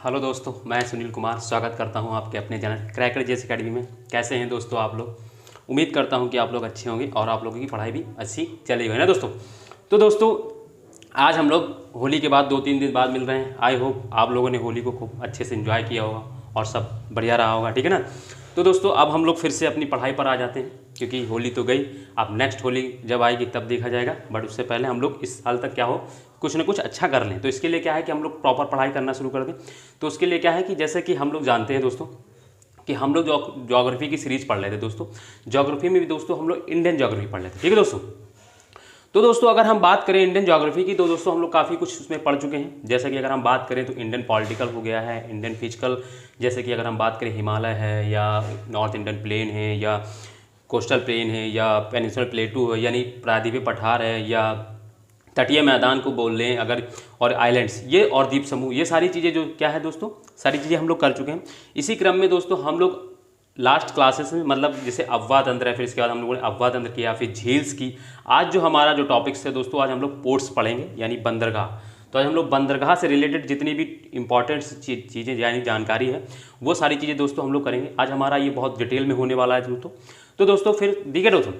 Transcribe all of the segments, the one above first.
Hello दोस्तों, मैं सुनील कुमार स्वागत करता हूं आपके अपने चैनल क्रैकर जेएस एकेडमी में। कैसे हैं दोस्तों आप लोग? उम्मीद करता हूं कि आप लोग अच्छे होंगे और आप लोगों की पढ़ाई भी अच्छी चली हुई है ना दोस्तों। तो दोस्तों आज हम लोग होली के बाद 2-3 दिन बाद मिल रहे हैं। आई होप आप लोगों ने होली को खूब अच्छे से एंजॉय किया होगा और सब बढ़िया रहा होगा, ठीक है ना। तो दोस्तों अब हम लोग फिर से अपनी पढ़ाई पर आ जाते हैं, क्योंकि होली तो गई। अब नेक्स्ट होली जब आएगी तब देखा जाएगा, बट उससे पहले हम लोग इस साल तक क्या हो कुछ ना कुछ अच्छा कर लें। तो इसके लिए क्या है कि हम लोग प्रॉपर पढ़ाई करना शुरू कर दें। तो उसके लिए क्या है कि जैसे कि हम लोग जानते हैं दोस्तों कि हम लोग ज्योग्राफी की सीरीज पढ़ रहे थे दोस्तों। ज्योग्राफी में भी दोस्तों हम लोग इंडियन ज्योग्राफी पढ़ लेते, ठीक है दोस्तों। तो दोस्तों अगर हम बात करें इंडियन ज्योग्राफी की, तो दोस्तों हम लोग काफ़ी कुछ उसमें पढ़ चुके हैं। जैसे कि अगर हम बात करें तो इंडियन पॉलिटिकल हो गया है, इंडियन फिजिकल, जैसे कि अगर हम बात करें हिमालय है या नॉर्थ इंडियन प्लेन है या कोस्टल प्लेन है या पेनिनसुलर प्लेटू है यानी प्रायद्वीपीय पठार है या तटीय मैदान को बोल लें अगर, और आइलैंड्स ये और द्वीप समूह, ये सारी चीज़ें जो क्या है दोस्तों, सारी चीज़ें हम लोग कर चुके हैं। इसी क्रम में दोस्तों हम लोग लास्ट क्लासेस में मतलब जैसे अफवाह तंत्र है, फिर इसके बाद हम लोगों ने अफवाह तंत्र किया, फिर झील्स की। आज जो हमारा जो टॉपिक्स है दोस्तों, आज हम लोग पोर्ट्स पढ़ेंगे यानी बंदरगाह। तो आज हम लोग बंदरगाह से रिलेटेड जितनी भी इंपॉर्टेंट चीज़ें यानी जानकारी है वो सारी चीज़ें दोस्तों हम लोग करेंगे। आज हमारा ये बहुत डिटेल में होने वाला है दोस्तों। तो दोस्तों फिर ठीक है दोस्तों।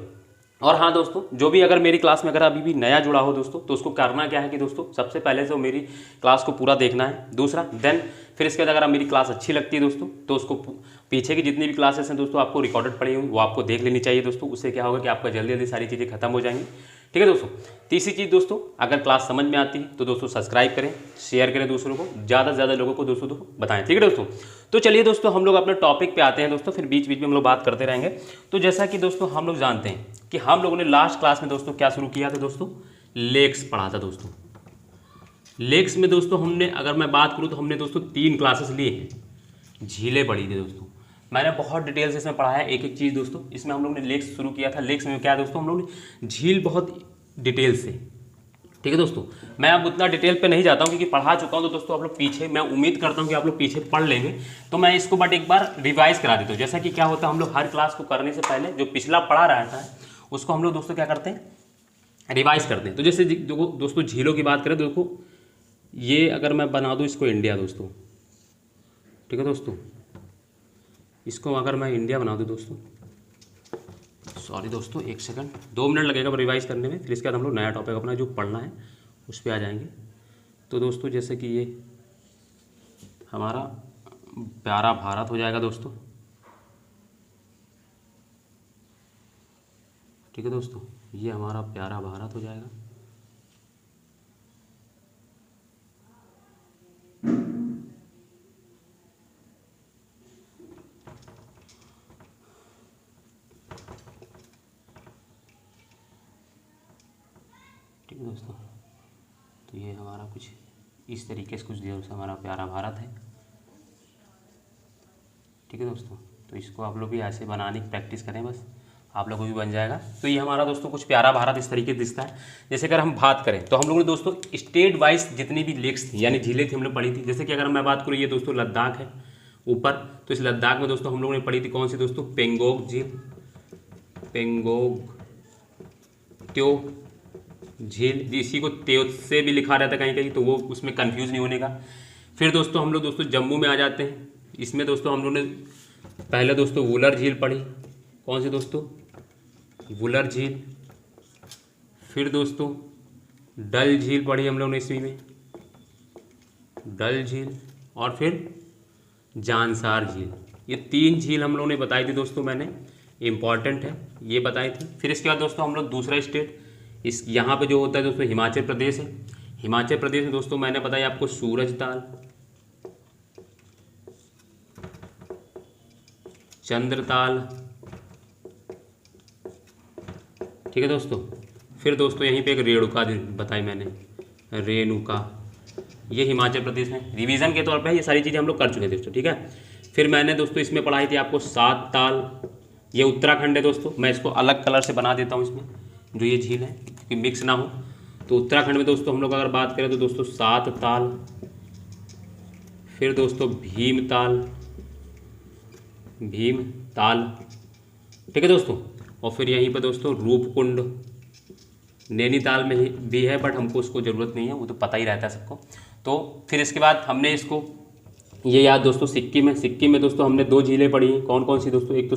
और हाँ दोस्तों, जो भी अगर मेरी क्लास में अगर अभी भी नया जुड़ा हो दोस्तों, तो उसको करना क्या है कि दोस्तों सबसे पहले तो मेरी क्लास को पूरा देखना है। दूसरा देन फिर इसके बाद अगर मेरी क्लास अच्छी लगती है दोस्तों, तो उसको पीछे की जितनी भी क्लासेस हैं दोस्तों आपको रिकॉर्डेड पड़ी हुई वो आपको देख लेनी चाहिए दोस्तों। उससे क्या होगा कि आपका जल्दी जल्दी सारी चीज़ें खत्म हो जाएंगी, ठीक है दोस्तों। तीसरी चीज़ दोस्तों, अगर क्लास समझ में आती है तो दोस्तों सब्सक्राइब करें, शेयर करें दूसरों को, ज़्यादा से ज़्यादा लोगों को दोस्तों बताएं, ठीक है दोस्तों। तो चलिए दोस्तों हम लोग अपने टॉपिक पे आते हैं दोस्तों, फिर बीच बीच में हम लोग बात करते रहेंगे। तो जैसा कि दोस्तों हम लोग जानते हैं कि हम लोगों ने लास्ट क्लास में दोस्तों क्या शुरू किया था दोस्तों, लेक्स पढ़ा था दोस्तों। लेक्स में दोस्तों हमने अगर मैं बात करूँ तो हमने दोस्तों 3 क्लासेस लिए हैं। झीलें पढ़ी थी दोस्तों, मैंने बहुत डिटेल से इसमें पढ़ा है एक एक चीज़ दोस्तों। इसमें हम लोग ने लेक्स शुरू किया था। लेक्स में क्या है दोस्तों, हम लोग ने झील बहुत डिटेल से, ठीक है दोस्तों। मैं अब उतना डिटेल पे नहीं जाता हूँ क्योंकि पढ़ा चुका हूँ। तो दोस्तों आप लोग पीछे, मैं उम्मीद करता हूँ कि आप लोग पीछे पढ़ लेंगे। तो मैं इसको बट एक बार रिवाइज करा देता हूँ। जैसा कि क्या होता है, हम लोग हर क्लास को करने से पहले जो पिछला पढ़ा रहा था उसको हम लोग दोस्तों क्या करते हैं, रिवाइज करते हैं। तो जैसे दोस्तों झीलों की बात करें, देखो ये अगर मैं बना दूँ इसको इंडिया दोस्तों, ठीक है दोस्तों, इसको अगर मैं इंडिया बना दूँ दोस्तों, सॉरी दोस्तों 1 सेकंड, 2 मिनट लगेगा रिवाइज करने में। फिर इसके बाद हम लोग नया टॉपिक अपना जो पढ़ना है उस पर आ जाएंगे। तो दोस्तों जैसे कि ये हमारा प्यारा भारत हो जाएगा दोस्तों, ठीक है दोस्तों, ये हमारा प्यारा भारत हो जाएगा। ठीक है दोस्तों, तो ये हमारा कुछ इस तरीके से कुछ दिनों से हमारा प्यारा भारत है, ठीक है दोस्तों। तो इसको आप लोग भी ऐसे बनाने की प्रैक्टिस करें, बस आप लोगों को भी बन जाएगा। तो ये हमारा दोस्तों कुछ प्यारा भारत इस तरीके से दिखता है। जैसे अगर हम बात करें तो हम लोगों ने दोस्तों स्टेट वाइज जितनी भी लेक्स थी यानी झीलें थी हम लोग पढ़ी थी। जैसे कि अगर मैं बात करूँ, ये दोस्तों लद्दाख है ऊपर, तो इस लद्दाख में दोस्तों हम लोगों ने पढ़ी थी कौन सी दोस्तों, पेंगोंग झील, पेंगोंग त्यो झील, इसी को त्यो से भी लिखा रहता है कहीं कहीं, तो वो उसमें कंफ्यूज नहीं होने का। फिर दोस्तों हम लोग दोस्तों जम्मू में आ जाते हैं। इसमें दोस्तों हम लोग ने पहले दोस्तों वुलर झील पढ़ी, कौन सी दोस्तों, वुलर झील। फिर दोस्तों डल झील पढ़ी हम लोग ने इसी में, डल झील। और फिर जानसार झील। ये 3 झील हम लोगों ने बताई थी दोस्तों, मैंने इम्पॉर्टेंट है ये बताई थी। फिर इसके बाद दोस्तों हम लोग दूसरा स्टेट, इस यहाँ पे जो होता है दोस्तों हिमाचल प्रदेश है। हिमाचल प्रदेश में दोस्तों मैंने बताया आपको सूरजताल, चंद्रताल, ठीक है दोस्तों। फिर दोस्तों यहीं पे एक रेणुका बताई मैंने, रेणुका, ये हिमाचल प्रदेश में। रिवीजन के तौर पे ये सारी चीज़ें हम लोग कर चुके हैं दोस्तों, ठीक है। फिर मैंने दोस्तों इसमें पढ़ाई थी आपको 7 ताल, ये उत्तराखंड है दोस्तों। मैं इसको अलग कलर से बना देता हूँ इसमें जो ये झील है कि मिक्स ना हो। तो उत्तराखंड में दोस्तों हम लोग अगर बात करें तो दोस्तों 7 ताल, फिर दोस्तों भीमताल, भीमताल, ठीक है दोस्तों। और फिर यहीं पर दोस्तों रूपकुंड, नैनीताल में भी है बट हमको उसको ज़रूरत नहीं है, वो तो पता ही रहता है सबको। तो फिर इसके बाद हमने इसको ये याद दोस्तों सिक्किम है। सिक्किम में दोस्तों हमने 2 झीलें पढ़ी हैं, कौन कौन सी दोस्तों, एक तो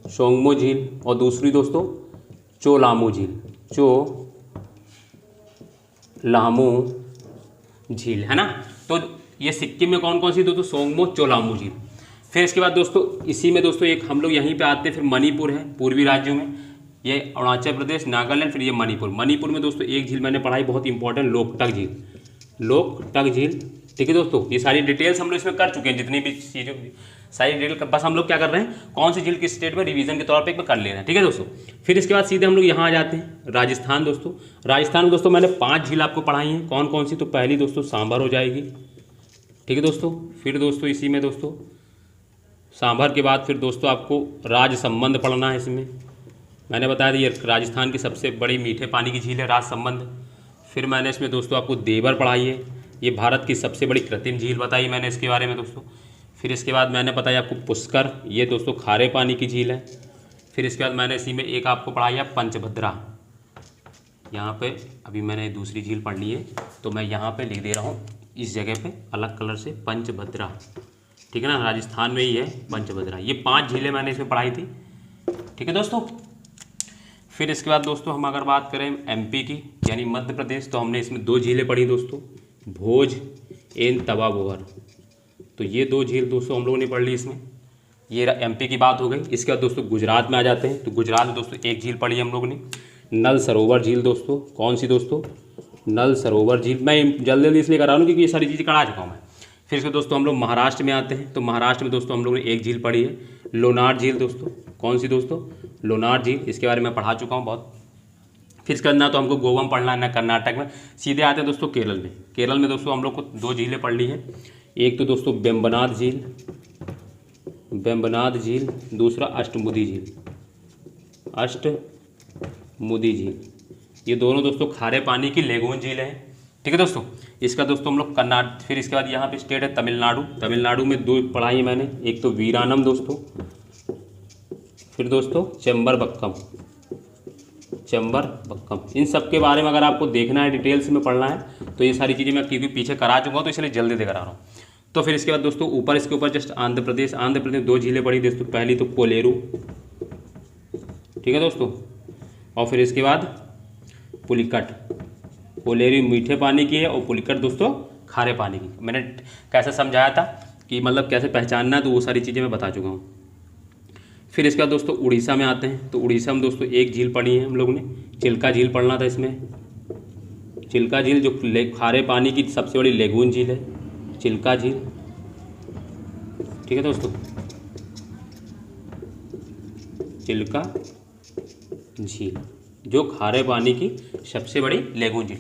सोंगमो झील और दूसरी दोस्तों चोलामू झील, चोलामू झील, है ना। तो ये सिक्किम में कौन कौन सी दोस्तों, सोंगमो, चोलामू झील। फिर इसके बाद दोस्तों इसी में दोस्तों एक हम लोग यहीं पे आते हैं, फिर मणिपुर है पूर्वी राज्यों में, ये अरुणाचल प्रदेश, नागालैंड, फिर ये मणिपुर। मणिपुर में दोस्तों एक झील मैंने पढ़ाई बहुत इंपॉर्टेंट, लोकटक झील, लोकटक झील। ठीक है दोस्तों, ये सारी डिटेल्स हम लोग इसमें कर चुके हैं, जितनी भी चीज़ों सारी डिटेल, बस हम लोग क्या कर रहे हैं, कौन सी झील किस स्टेट में रिवीजन के तौर पे कर ले रहे हैं। ठीक है दोस्तों, फिर इसके बाद सीधे हम लोग यहाँ आ जाते हैं राजस्थान। दोस्तों राजस्थान में दोस्तों मैंने 5 झील आपको पढ़ाई हैं, कौन कौन सी, तो पहली दोस्तों सांभर हो जाएगी। ठीक है दोस्तों, फिर दोस्तों इसी में दोस्तों सांभर के बाद फिर दोस्तों आपको राजसंबंद पढ़ना है। इसमें मैंने बताया था ये राजस्थान की सबसे बड़ी मीठे पानी की झील है राजसंबंद। फिर मैंने इसमें दोस्तों आपको देवर पढ़ाई है, ये भारत की सबसे बड़ी कृत्रिम झील बताई मैंने इसके बारे में दोस्तों। फिर इसके बाद मैंने बताया आपको पुष्कर, ये दोस्तों खारे पानी की झील है। फिर इसके बाद मैंने इसी में एक आपको पढ़ाई है पंचभद्रा, यहाँ पे अभी मैंने दूसरी झील पढ़ ली है तो मैं यहाँ पे लिख दे रहा हूँ इस जगह पे अलग कलर से, पंचभद्रा। ठीक है ना, राजस्थान में ही है पंचभद्रा। ये 5 झीलें मैंने इसमें पढ़ाई थी। ठीक है दोस्तों, फिर इसके बाद दोस्तों हम अगर बात करें एमपी की यानी मध्य प्रदेश, तो हमने इसमें 2 झीलें पढ़ी दोस्तों, भोज एंड तवा बोहर। तो ये 2 झील दोस्तों हम लोगों ने पढ़ ली इसमें, ये एमपी की बात हो गई। इसके बाद दोस्तों गुजरात में आ जाते हैं, तो गुजरात में दोस्तों एक झील पढ़ी हम लोगों ने, नल सरोवर झील दोस्तों। कौन सी दोस्तों, नल सरोवर झील। मैं जल्दी जल्दी इसलिए करा रहा हूँ क्योंकि ये सारी चीज़ें करा चुका हूँ मैं। फिर इसके दोस्तों हम लोग महाराष्ट्र में आते हैं, तो महाराष्ट्र में दोस्तों हम लोगों ने एक झील पढ़ी है, लोनार झील दोस्तों। कौन सी दोस्तों, लोनार झील, इसके बारे में पढ़ा चुका हूँ बहुत। फिर इसके बाद ना तो हमको गोवा में पढ़ना है ना कर्नाटक में, सीधे आते हैं दोस्तों केरल में। केरल में दोस्तों हम लोग को 2 झीलें पढ़ ली हैं, एक तो दोस्तों वेम्बनाड झील, दूसरा अष्टमुदी झील। ये दोनों दोस्तों खारे पानी की लेगून झील है। ठीक है दोस्तों, इसका दोस्तों हम लोग कर्नाटक, फिर इसके बाद यहाँ पे स्टेट है तमिलनाडु। तमिलनाडु में 2 पढ़ाई है मैंने, एक तो वीरानम दोस्तों, फिर दोस्तों चेम्बरबक्कम। इन सब के बारे में अगर आपको देखना है, डिटेल्स में पढ़ना है, तो ये सारी चीज़ें मैं क्योंकि पीछे करा चुका हूँ तो इसलिए जल्दी से करा रहा हूँ। तो फिर इसके बाद दोस्तों ऊपर इसके ऊपर जस्ट आंध्र प्रदेश में 2 झीलें पड़ी दोस्तों, पहली तो कोलेरू। ठीक है दोस्तों, और फिर इसके बाद पुलिकट। कोलेरू मीठे पानी की है और पुलिकट दोस्तों खारे पानी की। मैंने कैसे समझाया था कि मतलब कैसे पहचानना है, तो वो सारी चीज़ें मैं बता चुका हूँ। फिर इसके बाद दोस्तों उड़ीसा में आते हैं, तो उड़ीसा में दोस्तों एक झील पढ़ी है हम लोगों ने, चिल्का झील पढ़ना था इसमें। चिल्का झील जो खारे पानी की सबसे बड़ी लेगून झील है, चिल्का झील। ठीक है दोस्तों, चिल्का झील जो खारे पानी की सबसे बड़ी लेगून झील।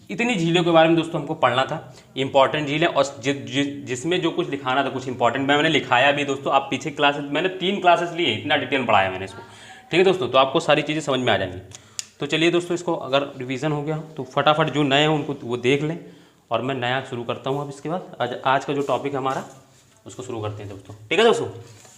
इतनी झीलों के बारे में दोस्तों हमको पढ़ना था, इंपॉर्टेंट झील है, और जिसमें जो कुछ लिखाना था कुछ इंपॉर्टेंट मैंने लिखाया भी दोस्तों। आप पीछे क्लासेस मैंने 3 क्लासेस लिए, इतना डिटेल पढ़ाया मैंने इसको। ठीक है दोस्तों, तो आपको सारी चीज़ें समझ में आ जाएंगी। तो चलिए दोस्तों, इसको अगर रिवीजन हो गया तो फटाफट जो नए हैं उनको वो देख लें, और मैं नया शुरू करता हूँ अब इसके बाद। आज का जो टॉपिक है हमारा उसको शुरू करते हैं दोस्तों। ठीक है दोस्तों,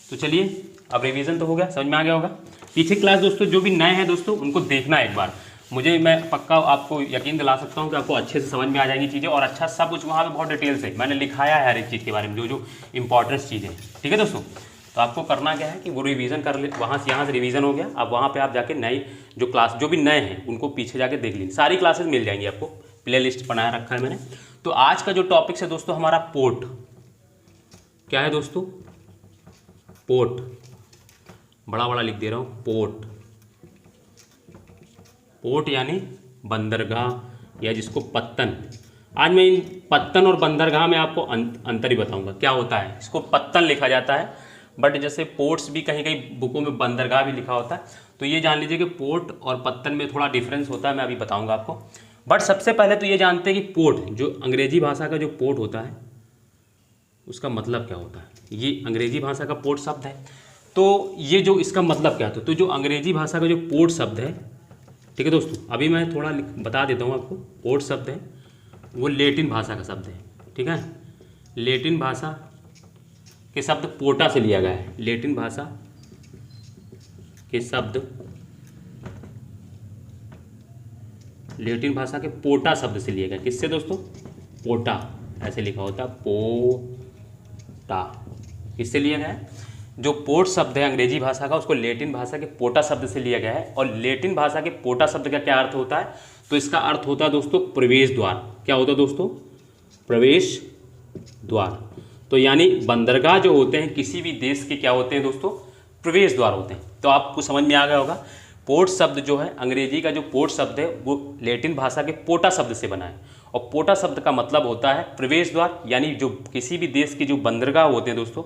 तो चलिए अब रिवीजन तो हो गया, समझ में आ गया होगा। पीछे क्लास दोस्तों जो भी नए हैं दोस्तों उनको देखना एक बार, मुझे मैं पक्का आपको यकीन दिला सकता हूँ कि आपको अच्छे से समझ में आ जाएंगी चीज़ें, और अच्छा सब कुछ वहाँ पे बहुत डिटेल से मैंने लिखाया है हर एक चीज़ के बारे में, जो जो इंपॉर्टेंट चीज़ें। ठीक है दोस्तों, तो आपको करना क्या है कि वो रिवीजन कर ले, वहाँ से यहाँ से रिवीजन हो गया। अब वहाँ पे आप जाके नई जो क्लास जो भी नए हैं उनको पीछे जाके देख लीजिए, सारी क्लासेस मिल जाएंगी आपको, प्ले लिस्ट बनाया रखा है मैंने। तो आज का जो टॉपिक है दोस्तों हमारा पोर्ट, क्या है दोस्तों, पोर्ट, बड़ा बड़ा लिख दे रहा हूँ, पोर्ट। पोर्ट यानी बंदरगाह, या जिसको पत्तन। आज मैं इन पत्तन और बंदरगाह में आपको अंतर ही बताऊंगा क्या होता है। इसको पत्तन लिखा जाता है, बट जैसे पोर्ट्स भी कहीं कहीं बुकों में बंदरगाह भी लिखा होता है, तो ये जान लीजिए कि पोर्ट और पत्तन में थोड़ा डिफरेंस होता है, मैं अभी बताऊंगा आपको। बट सबसे पहले तो ये जानते हैं कि पोर्ट, जो अंग्रेजी भाषा का जो पोर्ट होता है उसका मतलब क्या होता है। ये अंग्रेजी भाषा का पोर्ट शब्द है, तो ये जो इसका मतलब क्या था, तो जो अंग्रेजी भाषा का जो पोर्ट शब्द है, ठीक है दोस्तों, अभी मैं थोड़ा बता देता हूँ आपको। पोर्ट शब्द है वो लेटिन भाषा का शब्द है। ठीक है, लेटिन भाषा के शब्द पोर्टा से लिया गया है। लेटिन भाषा के शब्द, लेटिन भाषा के पोर्टा शब्द से लिया गया। किससे दोस्तों, पोटा, ऐसे लिखा होता है पोटा। किससे लिया गया है? जो पोर्ट शब्द है अंग्रेजी भाषा का, उसको लैटिन भाषा के पोटा शब्द से लिया गया है। और लैटिन भाषा के पोटा शब्द का क्या अर्थ होता है? तो इसका अर्थ होता है दोस्तों प्रवेश द्वार। क्या होता है दोस्तों? प्रवेश द्वार। तो यानी बंदरगाह जो होते हैं किसी भी देश के क्या होते हैं दोस्तों? प्रवेश द्वार होते हैं। तो आपको समझ में आ गया होगा, पोर्ट शब्द जो है अंग्रेजी का, जो पोर्ट शब्द है वो लैटिन भाषा के पोटा शब्द से बना है। और पोटा शब्द का मतलब होता है प्रवेश द्वार। यानी जो किसी भी देश के जो बंदरगाह होते हैं दोस्तों,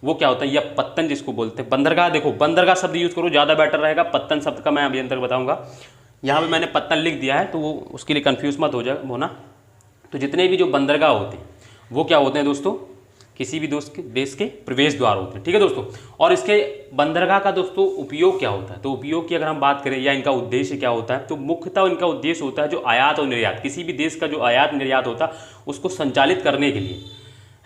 वो क्या होता है, या पत्तन जिसको बोलते हैं। बंदरगाह, देखो बंदरगाह शब्द यूज़ करो ज़्यादा बेटर रहेगा, पत्तन शब्द का मैं अभी अंतर बताऊँगा। यहाँ पे मैंने पत्तन लिख दिया है तो वो उसके लिए कन्फ्यूज मत होना। तो जितने भी जो बंदरगाह होते हैं वो क्या होते हैं दोस्तों? किसी भी देश के प्रवेश द्वार होते हैं। ठीक है दोस्तों। और इसके बंदरगाह का दोस्तों उपयोग क्या होता है? तो उपयोग की अगर हम बात करें या इनका उद्देश्य क्या होता है, तो मुख्यतः इनका उद्देश्य होता है जो आयात और निर्यात, किसी भी देश का जो आयात निर्यात होता है उसको संचालित करने के लिए,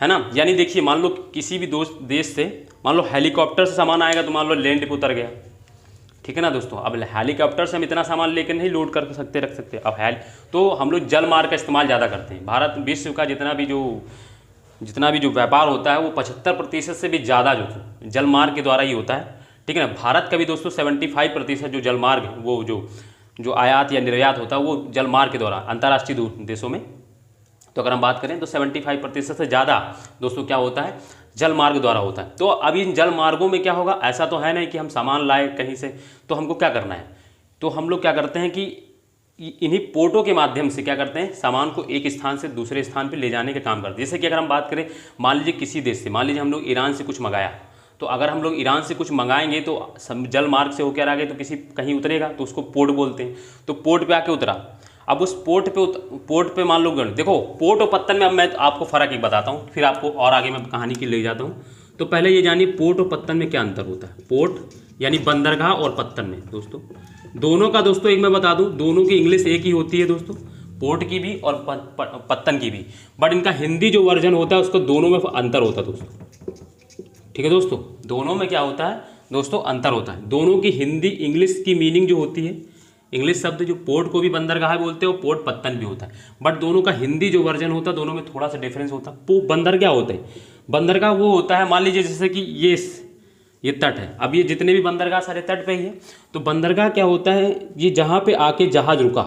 है ना। यानी देखिए, मान लो किसी भी देश से मान लो हेलीकॉप्टर से सामान आएगा, तो मान लो लैंड पे उतर गया, ठीक है ना दोस्तों। अब हेलीकॉप्टर से हम इतना सामान लेकर नहीं लोड कर सकते, रख सकते। अब तो हम लोग जल मार्ग का इस्तेमाल ज़्यादा करते हैं। भारत विश्व का जितना भी जो व्यापार होता है वो 75% से भी ज़्यादा जो जल मार्ग के द्वारा ही होता है, ठीक है ना। भारत का भी दोस्तों 75% जो जल मार्ग, वो जो आयात या निर्यात होता है वो जल मार्ग के द्वारा अंतर्राष्ट्रीय देशों में। तो अगर हम बात करें तो 75% से ज़्यादा दोस्तों क्या होता है? जल मार्ग द्वारा होता है। तो अब इन जल मार्गों में क्या होगा? ऐसा तो है नहीं कि हम सामान लाए कहीं से, तो हमको क्या करना है? तो हम लोग क्या करते हैं कि इन्हीं पोर्टों के माध्यम से क्या करते हैं? सामान को एक स्थान से दूसरे स्थान पर ले जाने का काम करते हैं। जैसे कि अगर हम बात करें, मान लीजिए किसी देश से, मान लीजिए हम लोग ईरान से कुछ मंगाया, तो अगर हम लोग ईरान से कुछ मंगाएंगे तो जल मार्ग से होकर आ गए तो कहीं उतरेगा, तो उसको पोर्ट बोलते हैं। तो पोर्ट पे आके उतरा, अब उस पोर्ट पे मान लो देखो, पोर्ट और पत्तन में अब मैं आपको फ़र्क एक बताता हूँ, फिर आपको और आगे मैं कहानी की ले जाता हूँ। तो पहले ये जानिए पोर्ट और पत्तन में क्या अंतर होता है। पोर्ट यानी बंदरगाह और पत्तन में दोस्तों, दोनों का दोस्तों एक मैं बता दूँ, दोनों की इंग्लिश एक ही होती है दोस्तों, पोर्ट की भी और पत्तन की भी। बट इनका हिंदी जो वर्जन होता है उसको दोनों में अंतर होता है दोस्तों, ठीक है दोस्तों। दोनों में क्या होता है दोस्तों? अंतर होता है। दोनों की हिंदी इंग्लिश की मीनिंग जो होती है, इंग्लिश शब्द जो पोर्ट को भी बंदरगाह बोलते हैं और पोर्ट पत्तन भी होता है, बट दोनों का हिंदी जो वर्जन होता है दोनों में थोड़ा सा डिफरेंस होता है। बंदरगाह होता है, बंदरगाह वो होता है, मान लीजिए जैसे कि ये तट है, अब ये जितने भी बंदरगाह सारे तट पे ही है। तो बंदरगाह क्या होता है? ये जहाँ पे आके जहाज रुका,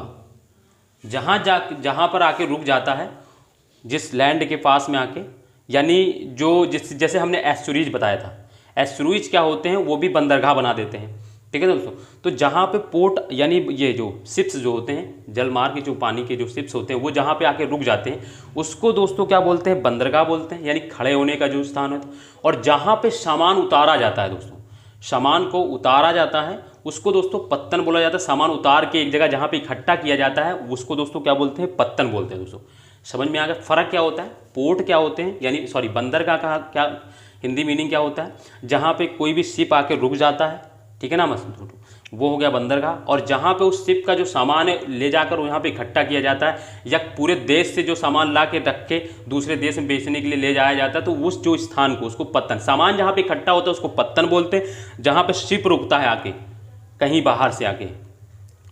जहाँ पर आके रुक जाता है, जिस लैंड के पास में आके, यानी जैसे हमने एस्चुरीज बताया था, एस्चुरीज क्या होते हैं? वो भी बंदरगाह बना देते हैं, ठीक है दोस्तों। तो जहाँ पे पोर्ट यानी ये जो शिप्स जो होते हैं, जल मार्ग के जो पानी के जो शिप्स होते हैं, वो जहाँ पे आके रुक जाते हैं उसको दोस्तों क्या बोलते हैं? बंदरगाह बोलते हैं, यानी खड़े होने का जो स्थान है। और जहाँ पे सामान उतारा जाता है दोस्तों, सामान को उतारा जाता है उसको दोस्तों पत्तन बोला जाता है। सामान उतार के एक जगह जहाँ पे इकट्ठा किया जाता है उसको दोस्तों क्या बोलते हैं? पत्तन बोलते हैं दोस्तों। समझ में आ गया फ़र्क क्या होता है? पोर्ट क्या होते हैं, यानी सॉरी बंदरगाह का क्या हिंदी मीनिंग क्या होता है? जहाँ पे कोई भी शिप आके रुक जाता है, ठीक है ना, मत वो हो गया बंदरगाह। और जहाँ पे उस शिप का जो सामान है ले जाकर यहाँ पे इकट्ठा किया जाता है, या पूरे देश से जो सामान ला के रख के दूसरे देश में बेचने के लिए ले जाया जाता है, तो उस जो स्थान को उसको पत्तन, सामान जहाँ पे इकट्ठा होता है उसको पत्तन बोलते हैं। जहाँ पे शिप रुकता है आके कहीं बाहर से आके,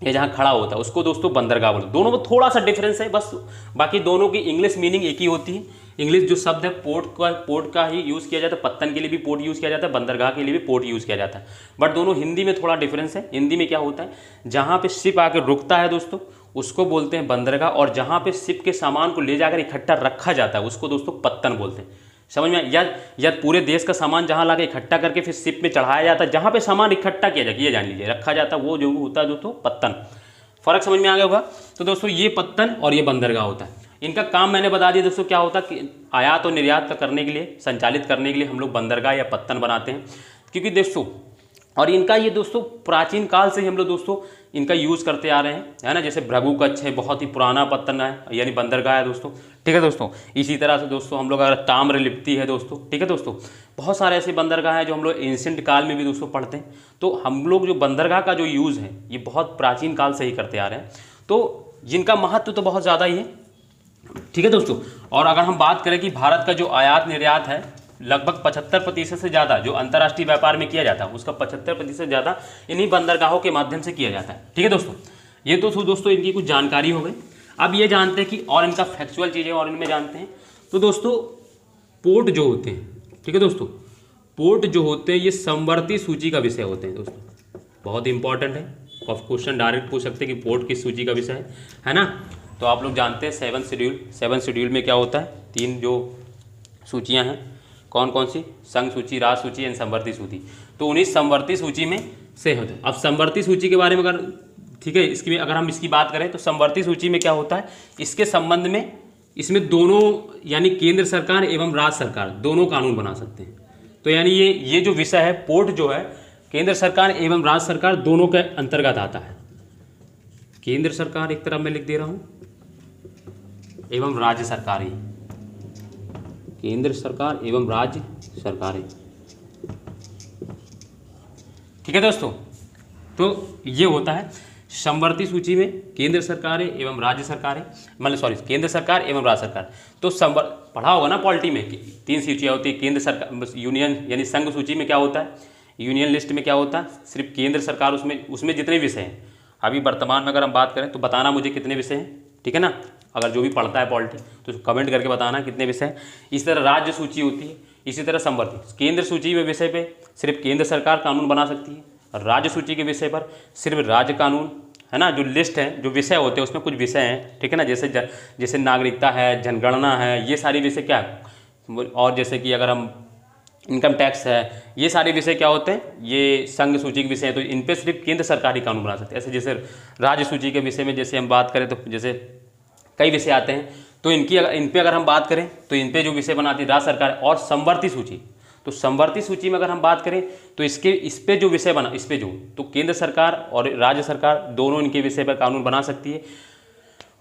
या जहाँ खड़ा होता है उसको दोस्तों बंदरगाह बोलते हैं। दोनों में थोड़ा सा डिफरेंस है बस, बाकी दोनों की इंग्लिश मीनिंग एक ही होती है। इंग्लिश जो शब्द है पोर्ट का ही यूज़ किया जाता है, पत्तन के लिए भी पोर्ट यूज़ किया जाता है, बंदरगाह के लिए भी पोर्ट यूज़ किया जाता है। बट दोनों हिंदी में थोड़ा डिफरेंस है। हिंदी में क्या होता है? जहाँ पे शिप आकर रुकता है दोस्तों उसको बोलते हैं बंदरगाह, और जहाँ पे शिप के सामान को ले जाकर इकट्ठा रखा जाता है उसको दोस्तों पत्तन बोलते हैं। समझ में? या पूरे देश का सामान जहाँ ला के इकट्ठा करके फिर शिप में चढ़ाया जाता है, जहाँ पे सामान इकट्ठा किया जाए, ये जान लीजिए रखा जाता है, वो जो होता है दोस्तों पत्तन। फ़र्क समझ में आ गया होगा। तो दोस्तों ये पत्तन और ये बंदरगाह होता है। इनका काम मैंने बता दिया दोस्तों क्या होता है कि आयात और निर्यात का करने के लिए, संचालित करने के लिए हम लोग बंदरगाह या पत्तन बनाते हैं। क्योंकि दोस्तों और इनका ये दोस्तों प्राचीन काल से ही हम लोग दोस्तों इनका यूज़ करते आ रहे हैं, है ना। जैसे भृगु कच्छ है, बहुत ही पुराना पत्तन है यानी बंदरगाह है दोस्तों, ठीक है दोस्तों। इसी तरह से दोस्तों हम लोग अगर ताम्रलिप्ति है दोस्तों, ठीक है दोस्तों, बहुत सारे ऐसे बंदरगाह हैं जो हम लोग एंशिएंट काल में भी दोस्तों पढ़ते हैं। तो हम लोग जो बंदरगाह का जो यूज़ है ये बहुत प्राचीन काल से ही करते आ रहे हैं, तो जिनका महत्व तो बहुत ज़्यादा ही है, ठीक है दोस्तों। और अगर हम बात करें कि भारत का जो आयात निर्यात है लगभग 75% से ज़्यादा जो अंतर्राष्ट्रीय व्यापार में किया जाता है उसका 75% ज़्यादा इन्हीं बंदरगाहों के माध्यम से किया जाता है, ठीक है दोस्तों। ये तो दोस्तों इनकी कुछ जानकारी हो गई। अब ये जानते हैं कि और इनका फैक्चुअल चीज़ें और इनमें जानते हैं। तो दोस्तों पोर्ट जो होते हैं, ठीक है दोस्तों, पोर्ट जो होते हैं ये समवर्ती सूची का विषय होते हैं दोस्तों, बहुत इंपॉर्टेंट है। और क्वेश्चन डायरेक्ट पूछ सकते हैं कि पोर्ट किस सूची का विषय है ना। तो आप लोग जानते हैं 7 शेड्यूल, 7 शेड्यूल में क्या होता है, 3 जो सूचियां हैं, कौन कौन सी, संघ सूची, राज सूची एंड समवर्ती सूची। तो उन्हीं समवर्ती सूची में से होते हैं। अब समवर्ती सूची के बारे में अगर, ठीक है, इसकी अगर हम इसकी बात करें तो समवर्ती सूची में क्या होता है, इसके संबंध में इसमें दोनों यानी केंद्र सरकार एवं राज्य सरकार दोनों कानून बना सकते हैं। तो यानी ये जो विषय है पोर्ट जो है केंद्र सरकार एवं राज्य सरकार दोनों के अंतर्गत आता है। केंद्र सरकार एक तरफ मैं लिख दे रहा हूं एवं राज्य सरकारें, केंद्र सरकार एवं राज्य सरकारें, ठीक है दोस्तों। तो ये होता है समवर्ती सूची में केंद्र सरकारें एवं राज्य सरकारें, मतलब सॉरी केंद्र सरकार एवं राज्य सरकार। तो पढ़ा होगा ना पॉलिटी में कि 3 सूचियाँ होती है, केंद्र सरकार यूनियन यानी संघ सूची में क्या होता है, यूनियन लिस्ट में क्या होता है, सिर्फ केंद्र सरकार, उसमें जितने विषय हैं। अभी वर्तमान में अगर हम बात करें तो बताना मुझे कितने विषय हैं, ठीक है ना। अगर जो भी पढ़ता है पॉलिटी तो कमेंट करके बताना कितने विषय हैं। इसी तरह राज्य सूची होती है, इसी तरह समवर्ती। केंद्र सूची के विषय पे सिर्फ केंद्र सरकार कानून बना सकती है, राज्य सूची के विषय पर सिर्फ राज्य कानून, है ना। जो लिस्ट है, जो विषय होते हैं उसमें कुछ विषय हैं, ठीक है ना, जैसे नागरिकता है, जनगणना है, ये सारे विषय क्या है। और जैसे कि अगर हम इनकम टैक्स है, ये सारे विषय क्या होते हैं, ये संघ सूची के विषय हैं। तो इन पे सिर्फ केंद्र सरकार ही कानून बना सकते हैं। ऐसे जैसे राज्य सूची के विषय में जैसे हम बात करें तो जैसे कई विषय आते हैं, तो इन पे अगर हम बात करें तो इन पे जो विषय बनाती है राज्य सरकार। और समवर्ती सूची, तो समवर्ती सूची में अगर हम बात करें तो इस पे जो विषय बना, इस पे जो, तो केंद्र सरकार और राज्य सरकार दोनों इनके विषय पर कानून बना सकती है।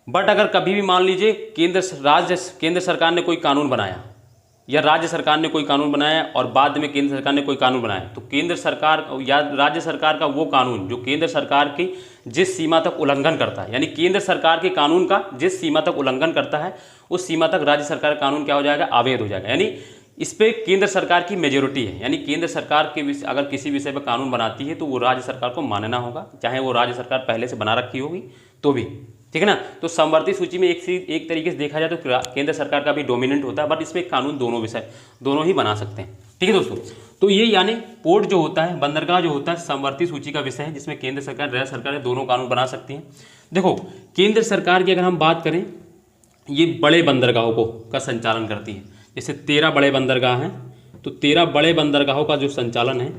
बट अगर कभी भी मान लीजिए केंद्र सरकार ने कोई कानून बनाया या राज्य सरकार ने कोई कानून बनाया और बाद में केंद्र सरकार ने कोई कानून बनाया, तो केंद्र सरकार या राज्य सरकार का वो कानून जो केंद्र सरकार की जिस सीमा तक उल्लंघन करता है, यानी केंद्र सरकार के कानून का जिस सीमा तक उल्लंघन करता है उस सीमा तक राज्य सरकार का कानून क्या हो जाएगा, अवैध हो जाएगा। यानी इस पे केंद्र सरकार की मेजोरिटी है, यानी केंद्र सरकार के अगर किसी विषय पर कानून बनाती है तो वो राज्य सरकार को मानना होगा, चाहे वो राज्य सरकार पहले से बना रखी होगी तो भी, ठीक है ना। तो समवर्ती सूची में एक तरीके से देखा जाए तो केंद्र सरकार का भी डोमिनेंट होता है, बट इसमें कानून दोनों ही बना सकते हैं, ठीक है दोस्तों। तो ये यानी पोर्ट जो होता है, बंदरगाह जो होता है, समवर्ती सूची का विषय है जिसमें केंद्र सरकार राज्य सरकार दोनों कानून बना सकती हैं। देखो केंद्र सरकार की अगर हम बात करें, ये बड़े बंदरगाहों का संचालन करती है। जैसे 13 बड़े बंदरगाह हैं, तो 13 बड़े बंदरगाहों का जो संचालन है,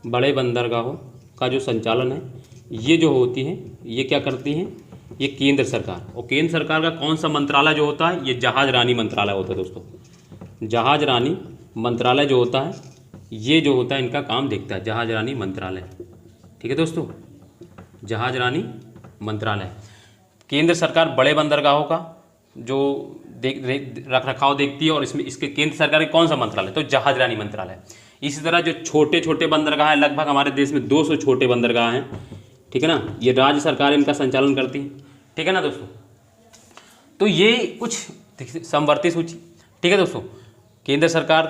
बड़े बंदरगाहों का जो संचालन है, ये जो होती है ये क्या करती हैं, ये केंद्र सरकार। और केंद्र सरकार का कौन सा मंत्रालय जो होता है, ये जहाज रानी मंत्रालय होता है दोस्तों। जहाज रानी मंत्रालय जो होता है, ये जो होता है इनका काम देखता है, जहाज रानी मंत्रालय, ठीक है दोस्तों, जहाज रानी मंत्रालय। केंद्र सरकार बड़े बंदरगाहों का जो रख रखाव देखती है, और इसमें इसके केंद्र सरकार के कौन सा मंत्रालय, तो जहाज रानी मंत्रालय। इसी तरह जो छोटे छोटे बंदरगाह हैं, लगभग हमारे देश में 200 छोटे बंदरगाह हैं, ठीक है ना, ये राज्य सरकार इनका संचालन करती है, ठीक है ना दोस्तों। तो ये कुछ समवर्ती सूची, ठीक है दोस्तों। केंद्र सरकार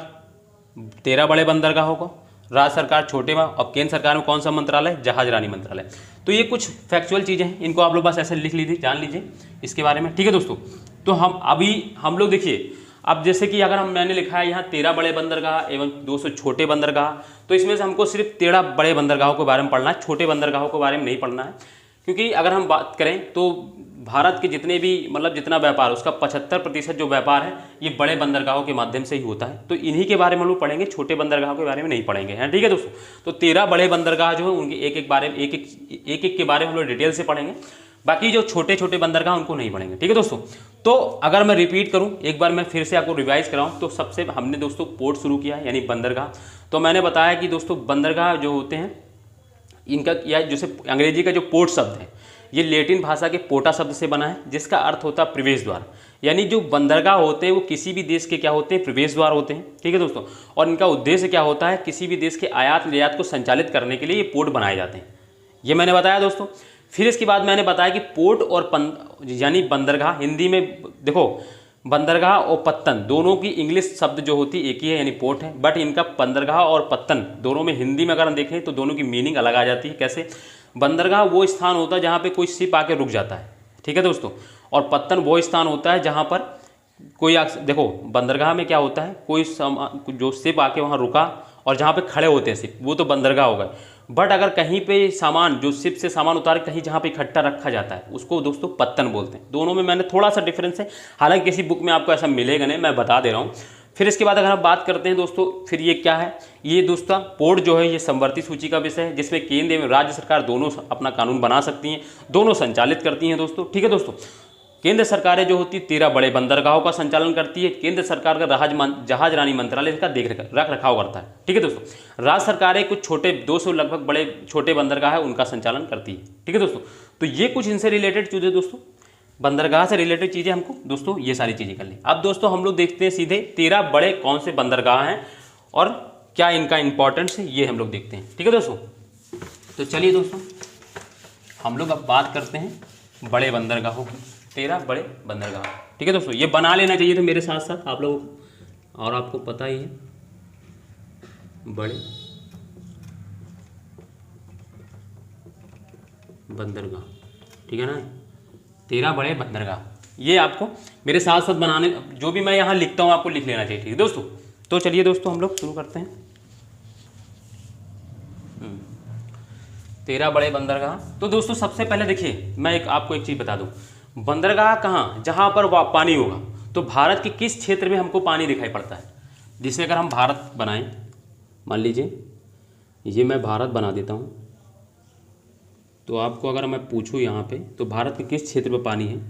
13 बड़े बंदरगाहों को, राज्य सरकार छोटे में, और केंद्र सरकार में कौन सा मंत्रालय, जहाज रानी मंत्रालय। तो ये कुछ फैक्चुअल चीज़ें हैं, इनको आप लोग बस ऐसे लिख लीजिए, जान लीजिए इसके बारे में, ठीक है दोस्तों। तो हम लोग देखिए, अब जैसे कि अगर मैंने लिखा है यहाँ 13 बड़े बंदरगाह एवं 200 छोटे बंदरगाह, तो इसमें से हमको सिर्फ 13 बड़े बंदरगाहों के बारे में पढ़ना है, छोटे बंदरगाहों के बारे में नहीं पढ़ना है। क्योंकि अगर हम बात करें तो भारत के जितने भी मतलब जितना व्यापार, उसका 75% जो व्यापार है ये बड़े बंदरगाहों के माध्यम से ही होता है। तो इन्हीं के बारे में हम लोग पढ़ेंगे, छोटे बंदरगाहों के बारे में नहीं पढ़ेंगे हैं, ठीक है दोस्तों। तो 13 बड़े बंदरगाह जो है उनके एक एक के बारे में हम लोग डिटेल से पढ़ेंगे, बाकी जो छोटे छोटे बंदरगाह उनको नहीं पढ़ेंगे, ठीक है दोस्तों। तो अगर मैं रिपीट करूं, एक बार मैं फिर से आपको रिवाइज कराऊं, तो सबसे हमने दोस्तों पोर्ट शुरू किया है, यानी बंदरगाह। तो मैंने बताया कि दोस्तों बंदरगाह जो होते हैं इनका, या जैसे अंग्रेजी का जो पोर्ट शब्द है ये लैटिन भाषा के पोर्टा शब्द से बना है, जिसका अर्थ होता है प्रवेश द्वार। यानी जो बंदरगाह होते हैं वो किसी भी देश के क्या होते हैं, प्रवेश द्वार होते हैं, ठीक है दोस्तों। और इनका उद्देश्य क्या होता है, किसी भी देश के आयात निर्यात को संचालित करने के लिए ये पोर्ट बनाए जाते हैं, ये मैंने बताया दोस्तों। फिर इसके बाद मैंने बताया कि पोर्ट और यानी बंदरगाह, हिंदी में देखो बंदरगाह और पत्तन दोनों की इंग्लिश शब्द जो होती है एक ही है, यानी पोर्ट है। बट इनका बंदरगाह और पत्तन दोनों में हिंदी में अगर हम देखें तो दोनों की मीनिंग अलग आ जाती है। कैसे, बंदरगाह वो स्थान होता है जहाँ पे कोई शिप आके रुक जाता है, ठीक है दोस्तों। और पत्तन वो स्थान होता है जहाँ पर कोई देखो बंदरगाह में क्या होता है, कोई जो शिप आके वहाँ रुका और जहाँ पे खड़े होते हैं शिप, वो तो बंदरगाह होगा। बट अगर कहीं पे सामान जो शिप से सामान उतार कहीं जहाँ पे इकट्ठा रखा जाता है उसको दोस्तों पत्तन बोलते हैं। दोनों में मैंने थोड़ा सा डिफरेंस है, हालांकि किसी बुक में आपको ऐसा मिलेगा नहीं, मैं बता दे रहा हूँ। फिर इसके बाद अगर हम बात करते हैं दोस्तों, फिर ये क्या है, ये दोस्तों पोर्ट जो है ये समवर्ती सूची का विषय है, जिसमें केंद्र एवं राज्य सरकार दोनों अपना कानून बना सकती हैं, दोनों संचालित करती हैं दोस्तों। ठीक है दोस्तों, केंद्र सरकारें जो होती है 13 बड़े बंदरगाहों का संचालन करती है। केंद्र सरकार का जहाजरानी मंत्रालय इसका रख रखाव करता है। ठीक है दोस्तों, राज्य सरकारें कुछ छोटे 200 लगभग बड़े छोटे बंदरगाह है उनका संचालन करती है। ठीक है दोस्तों, तो ये कुछ इनसे रिलेटेड चीज़ें दोस्तों, बंदरगाह से रिलेटेड चीज़ें हमको दोस्तों ये सारी चीज़ें कर ली। अब दोस्तों हम लोग देखते हैं सीधे 13 बड़े कौन से बंदरगाह हैं और क्या इनका इंपॉर्टेंस है, ये हम लोग देखते हैं। ठीक है दोस्तों, तो चलिए दोस्तों हम लोग अब बात करते हैं बड़े बंदरगाहों की, 13 बड़े बंदरगाह। ठीक है दोस्तों, ये बना लेना चाहिए तो मेरे साथ साथ आप लोग, और आपको पता ही है बड़े बंदरगाह, ठीक है ना, 13 बड़े बंदरगाह, ये आपको मेरे साथ साथ बनाने, जो भी मैं यहाँ लिखता हूँ आपको लिख लेना चाहिए। ठीक है दोस्तों, तो चलिए दोस्तों हम लोग शुरू करते हैं। 13 बड़े बंदरगाह। तो दोस्तों सबसे पहले देखिए मैं आपको एक चीज़ बता दूँ, बंदरगाह कहाँ, जहाँ पर पानी होगा, तो भारत के किस क्षेत्र में हमको पानी दिखाई पड़ता है। जिसमें अगर हम भारत बनाएं, मान लीजिए ये मैं भारत बना देता हूँ, तो आपको अगर मैं पूछूं यहाँ पे, तो भारत के किस क्षेत्र में पानी है,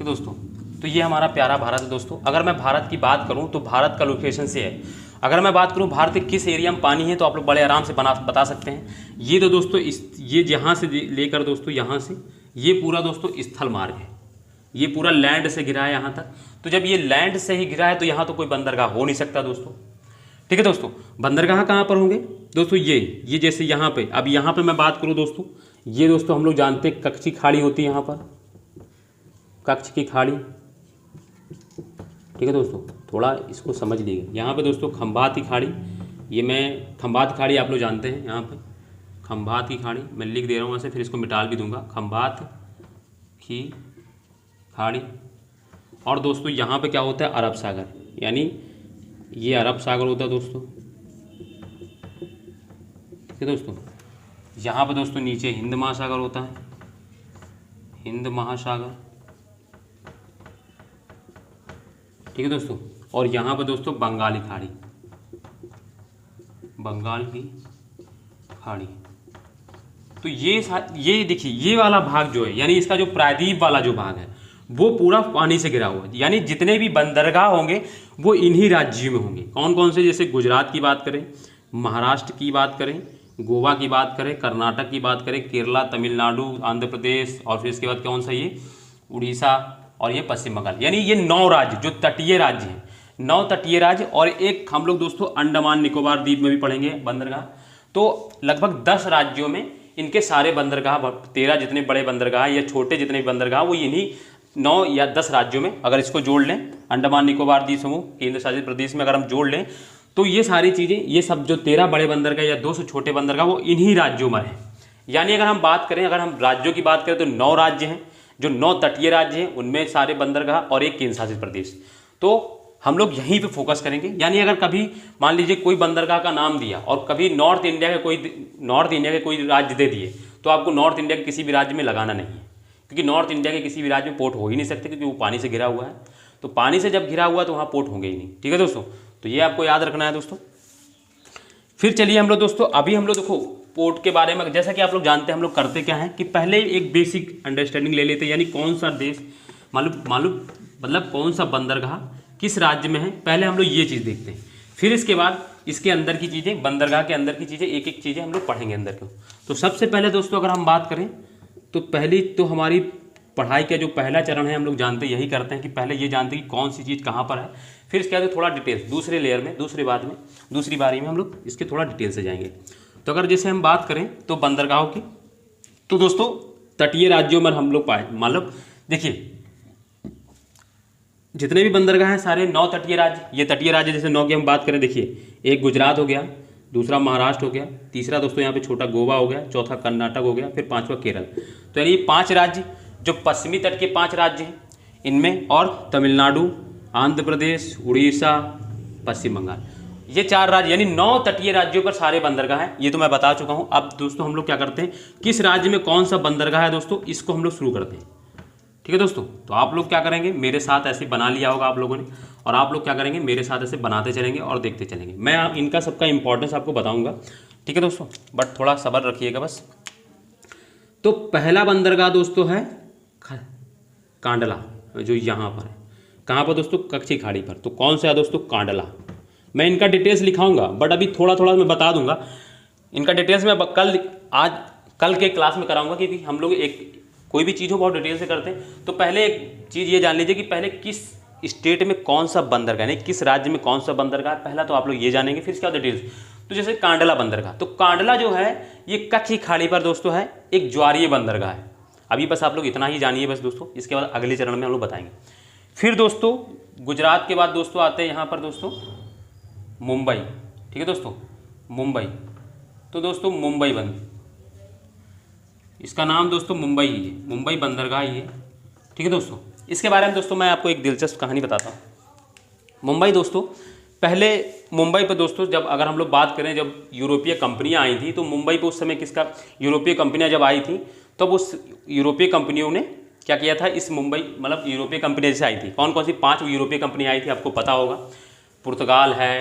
दोस्तों, तो ये हमारा प्यारा भारत है दोस्तों। अगर मैं भारत की बात करूं तो भारत का लोकेशन से है, अगर मैं बात करूं भारत के किस एरिया में पानी है, तो आप लोग बड़े आराम से बता सकते हैं। ये तो दोस्तों ये यहाँ से लेकर दोस्तों यहाँ से ये पूरा दोस्तों स्थल मार्ग है, ये पूरा लैंड से घिरा है यहाँ तक। तो जब ये लैंड से ही घिरा है तो यहाँ तो कोई बंदरगाह हो नहीं सकता दोस्तों। ठीक है दोस्तों, बंदरगाह कहाँ पर होंगे दोस्तों, ये जैसे यहाँ पे, अब यहाँ पे मैं बात करूँ दोस्तों, ये दोस्तों हम लोग जानते हैं कच्छ की खाड़ी होती है, यहाँ पर कच्छ की खाड़ी। ठीक है दोस्तों, थोड़ा इसको समझ लीजिए। यहाँ पे दोस्तों खंभात की खाड़ी, ये मैं खंभात की खाड़ी आप लोग जानते हैं, यहाँ पे खंभात की खाड़ी मैं लिख दे रहा हूँ ऐसे, फिर इसको मिटाल भी दूंगा, खंभात की खाड़ी। और दोस्तों यहाँ पे क्या होता है, अरब सागर, यानी ये अरब सागर होता है दोस्तों। ठीक है दोस्तों, यहाँ पे दोस्तों नीचे हिंद महासागर होता है, हिंद महासागर। ठीक है दोस्तों, और यहाँ पर दोस्तों बंगाली खाड़ी, बंगाल की खाड़ी। तो ये देखिए ये वाला भाग जो है, यानी इसका जो प्रायद्वीप वाला जो भाग है वो पूरा पानी से घिरा हुआ है, यानी जितने भी बंदरगाह होंगे वो इन्हीं राज्यों में होंगे। कौन कौन से, जैसे गुजरात की बात करें, महाराष्ट्र की बात करें, गोवा की बात करें, कर्नाटक की बात करें, केरला, तमिलनाडु, आंध्र प्रदेश, और फिर इसके बाद कौन सा, ये उड़ीसा, और ये पश्चिम बंगाल। यानी ये 9 राज्य जो तटीय राज्य हैं, 9 तटीय राज्य, और एक हम लोग दोस्तों अंडमान निकोबार द्वीप में भी पढ़ेंगे बंदरगाह। तो लगभग 10 राज्यों में इनके सारे बंदरगाह, 13 जितने बड़े बंदरगाह या छोटे जितने भी बंदरगाह, वो इन्हीं 9 या 10 राज्यों में, अगर इसको जोड़ लें, अंडमान निकोबार द्वीप समूह केंद्र शासित प्रदेश में अगर हम जोड़ लें, तो ये सारी चीज़ें, ये सब जो 13 बड़े बंदरगाह या 200 छोटे बंदरगाह, वो इन्हीं राज्यों में हैं। यानी अगर हम बात करें, अगर हम राज्यों की बात करें तो 9 राज्य हैं, जो 9 तटीय राज्य हैं उनमें सारे बंदरगाह और एक केंद्र शासित प्रदेश। तो हम लोग यहीं पे फोकस करेंगे। यानी अगर कभी मान लीजिए कोई बंदरगाह का नाम दिया और कभी नॉर्थ इंडिया के कोई राज्य दे दिए, तो आपको नॉर्थ इंडिया के किसी भी राज्य में लगाना नहीं है, क्योंकि नॉर्थ इंडिया के किसी भी राज्य में पोर्ट हो ही नहीं सकते, क्योंकि वो पानी से घिरा हुआ है। तो पानी से जब घिरा हुआ है तो वहाँ पोर्ट होंगे ही नहीं। ठीक है दोस्तों, तो ये आपको याद रखना है दोस्तों। फिर चलिए हम लोग दोस्तों, अभी हम लोग देखो पोर्ट के बारे में, जैसा कि आप लोग जानते हैं हम लोग करते क्या है कि पहले एक बेसिक अंडरस्टैंडिंग ले लेते हैं, यानी कौन सा देश मालूम मतलब कौन सा बंदरगाह किस राज्य में है, पहले हम लोग ये चीज़ देखते हैं। फिर इसके बाद इसके अंदर की चीज़ें, बंदरगाह के अंदर की चीज़ें, एक एक चीज़ें हम लोग पढ़ेंगे अंदर को। तो सबसे पहले दोस्तों अगर हम बात करें तो पहली तो हमारी पढ़ाई का जो पहला चरण है हम लोग जानते यही करते हैं कि पहले ये जानते हैं कि कौन सी चीज़ कहाँ पर है, फिर इसके बाद थोड़ा डिटेल्स दूसरे लेयर में दूसरी बारी में हम लोग इसके थोड़ा डिटेल से जाएंगे। तो अगर जैसे हम बात करें तो बंदरगाहों की, तो दोस्तों तटीय राज्यों में हम लोग पाए, मतलब देखिए जितने भी बंदरगाह हैं सारे 9 तटीय राज्य, ये तटीय राज्य जैसे 9 की हम बात करें, देखिए एक गुजरात हो गया, दूसरा महाराष्ट्र हो गया, तीसरा दोस्तों यहाँ पे छोटा गोवा हो गया, चौथा कर्नाटक हो गया, फिर 5वां केरल। तो यानी ये 5 राज्य जो पश्चिमी तट के 5 राज्य हैं इनमें, और तमिलनाडु, आंध्र प्रदेश, उड़ीसा, पश्चिम बंगाल, ये 4 राज्य यानी 9 तटीय राज्यों पर सारे बंदरगाह हैं। ये तो मैं बता चुका हूँ। अब दोस्तों हम लोग क्या करते हैं, किस राज्य में कौन सा बंदरगाह है दोस्तों, इसको हम लोग शुरू करते हैं। ठीक है दोस्तों, तो आप लोग क्या करेंगे, मेरे साथ ऐसे बना लिया होगा आप लोगों ने, और आप लोग क्या करेंगे, मेरे साथ ऐसे बनाते चलेंगे और देखते चलेंगे। मैं इनका सबका इंपॉर्टेंस आपको बताऊंगा। ठीक है दोस्तों, बट थोड़ा सब्र रखिएगा बस। तो पहला बंदरगाह दोस्तों है कांडला, जो यहाँ पर है। कहाँ पर दोस्तों, कच्ची खाड़ी पर। तो कौन सा है दोस्तों, कांडला। मैं इनका डिटेल्स लिखाऊंगा, बट अभी थोड़ा थोड़ा मैं बता दूंगा। इनका डिटेल्स मैं कल के क्लास में कराऊंगा, क्योंकि हम लोग कोई भी चीज़ हो बहुत डिटेल से करते हैं। तो पहले एक चीज़ ये जान लीजिए कि पहले किस स्टेट में कौन सा बंदरगाह, नहीं किस राज्य में कौन सा बंदरगाह, पहला तो आप लोग ये जानेंगे, फिर इसके बाद डिटेल्स। तो जैसे कांडला बंदरगाह, तो कांडला जो है ये कच्छ की खाड़ी पर दोस्तों है, एक ज्वारीय बंदरगाह है। अभी बस आप लोग इतना ही जानिए बस दोस्तों, इसके बाद अगले चरण में हम लोग बताएंगे। फिर दोस्तों गुजरात के बाद दोस्तों आते हैं यहाँ पर दोस्तों मुंबई। ठीक है दोस्तों, मुंबई। तो दोस्तों मुंबई इसका नाम दोस्तों मुंबई ही है, मुंबई बंदरगाह ही है। ठीक है दोस्तों, इसके बारे में दोस्तों मैं आपको एक दिलचस्प कहानी बताता हूँ। मुंबई दोस्तों, पहले मुंबई पर दोस्तों जब अगर हम लोग बात करें, जब यूरोपीय कंपनियां आई थी, तो मुंबई पर उस समय किसका, यूरोपीय कंपनियां जब आई थी, तब उस यूरोपीय कंपनियों ने क्या किया था, इस मुंबई मतलब यूरोपीय कंपनियाँ जैसे आई थी, कौन कौन सी 5 यूरोपीय कंपनी आई थी आपको पता होगा। पुर्तगाल है,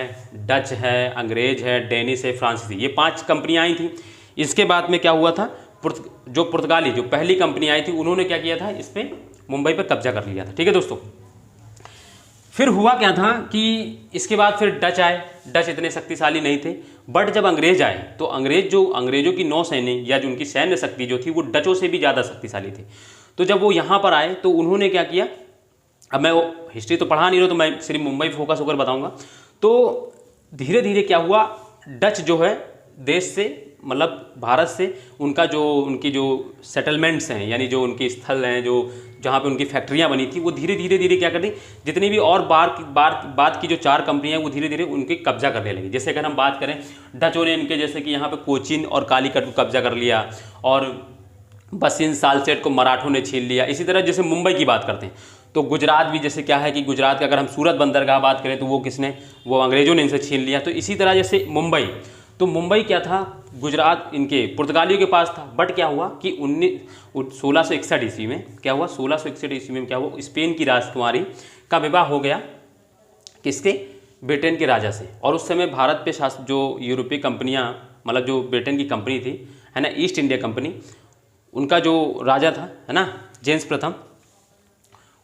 डच है, अंग्रेज है, डेनिश है, फ्रांसीसी, ये 5 कंपनियाँ आई थी। इसके बाद में क्या हुआ था, जो पुर्तगाली जो पहली कंपनी आई थी, उन्होंने क्या किया था, इस पर मुंबई पर कब्जा कर लिया था। ठीक है दोस्तों, फिर हुआ क्या था कि इसके बाद फिर डच आए। डच इतने शक्तिशाली नहीं थे, बट जब अंग्रेज आए तो अंग्रेजों की नौसैन्य या जो उनकी सैन्य शक्ति जो थी वो डचों से भी ज़्यादा शक्तिशाली थी। तो जब वो यहाँ पर आए तो उन्होंने क्या किया, अब मैं वो हिस्ट्री तो पढ़ा नहीं रहा, तो मैं सिर्फ मुंबई फोकस होकर बताऊँगा। तो धीरे धीरे क्या हुआ, डच जो है देश से मतलब भारत से उनकी जो सेटलमेंट्स हैं, यानी जो उनके स्थल हैं, जो जहाँ पे उनकी फैक्ट्रियाँ बनी थी, वो धीरे धीरे क्या कर दी, जितनी भी और बाद की जो 4 कंपनियाँ हैं वो धीरे धीरे उनके कब्जा करने लगी। जैसे अगर हम बात करें, डचों ने इनके जैसे कि यहाँ पे कोचीन और कालीकट को कब्जा कर लिया, और बसिन सालसेट को मराठों ने छीन लिया। इसी तरह जैसे मुंबई की बात करते हैं तो गुजरात भी जैसे क्या है कि गुजरात का अगर हम सूरत बंदरगाह बात करें तो वो अंग्रेजों ने इनसे छीन लिया। तो इसी तरह जैसे मुंबई, तो मुंबई क्या था, गुजरात इनके पुर्तगालियों के पास था। बट क्या हुआ कि 1661 ईस्वी में क्या हुआ, 1661 ईस्वी में क्या हुआ, स्पेन की राजकुमारी का विवाह हो गया किसके, ब्रिटेन के राजा से। और उस समय भारत पे जो यूरोपीय कंपनियां, मतलब जो ब्रिटेन की कंपनी थी है ना, ईस्ट इंडिया कंपनी, उनका जो राजा था है ना, जेम्स प्रथम,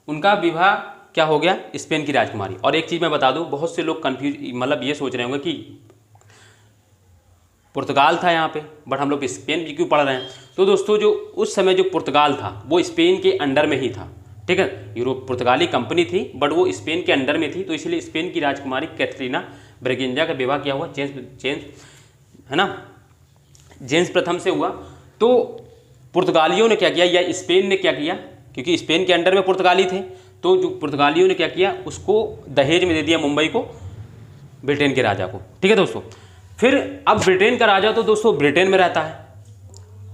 उनका विवाह क्या हो गया, स्पेन की राजकुमारी। और एक चीज़ मैं बता दूं, बहुत से लोग कंफ्यूज मतलब ये सोच रहे होंगे कि पुर्तगाल था यहाँ पे, बट हम लोग स्पेन भी क्यों पढ़ रहे हैं। तो दोस्तों जो उस समय जो पुर्तगाल था वो स्पेन के अंडर में ही था। ठीक है, पुर्तगाली कंपनी थी बट वो स्पेन के अंडर में थी, तो इसलिए स्पेन की राजकुमारी कैथरीना ब्रेगेंजा का विवाह क्या हुआ, जेम्स प्रथम से हुआ। तो पुर्तगालियों ने क्या किया, या स्पेन ने क्या किया, क्योंकि स्पेन के अंडर में पुर्तगाली थे, तो जो पुर्तगालियों ने क्या किया, उसको दहेज में दे दिया मुंबई को ब्रिटेन के राजा को। ठीक है दोस्तों, फिर अब ब्रिटेन का राजा तो दोस्तों ब्रिटेन में रहता है,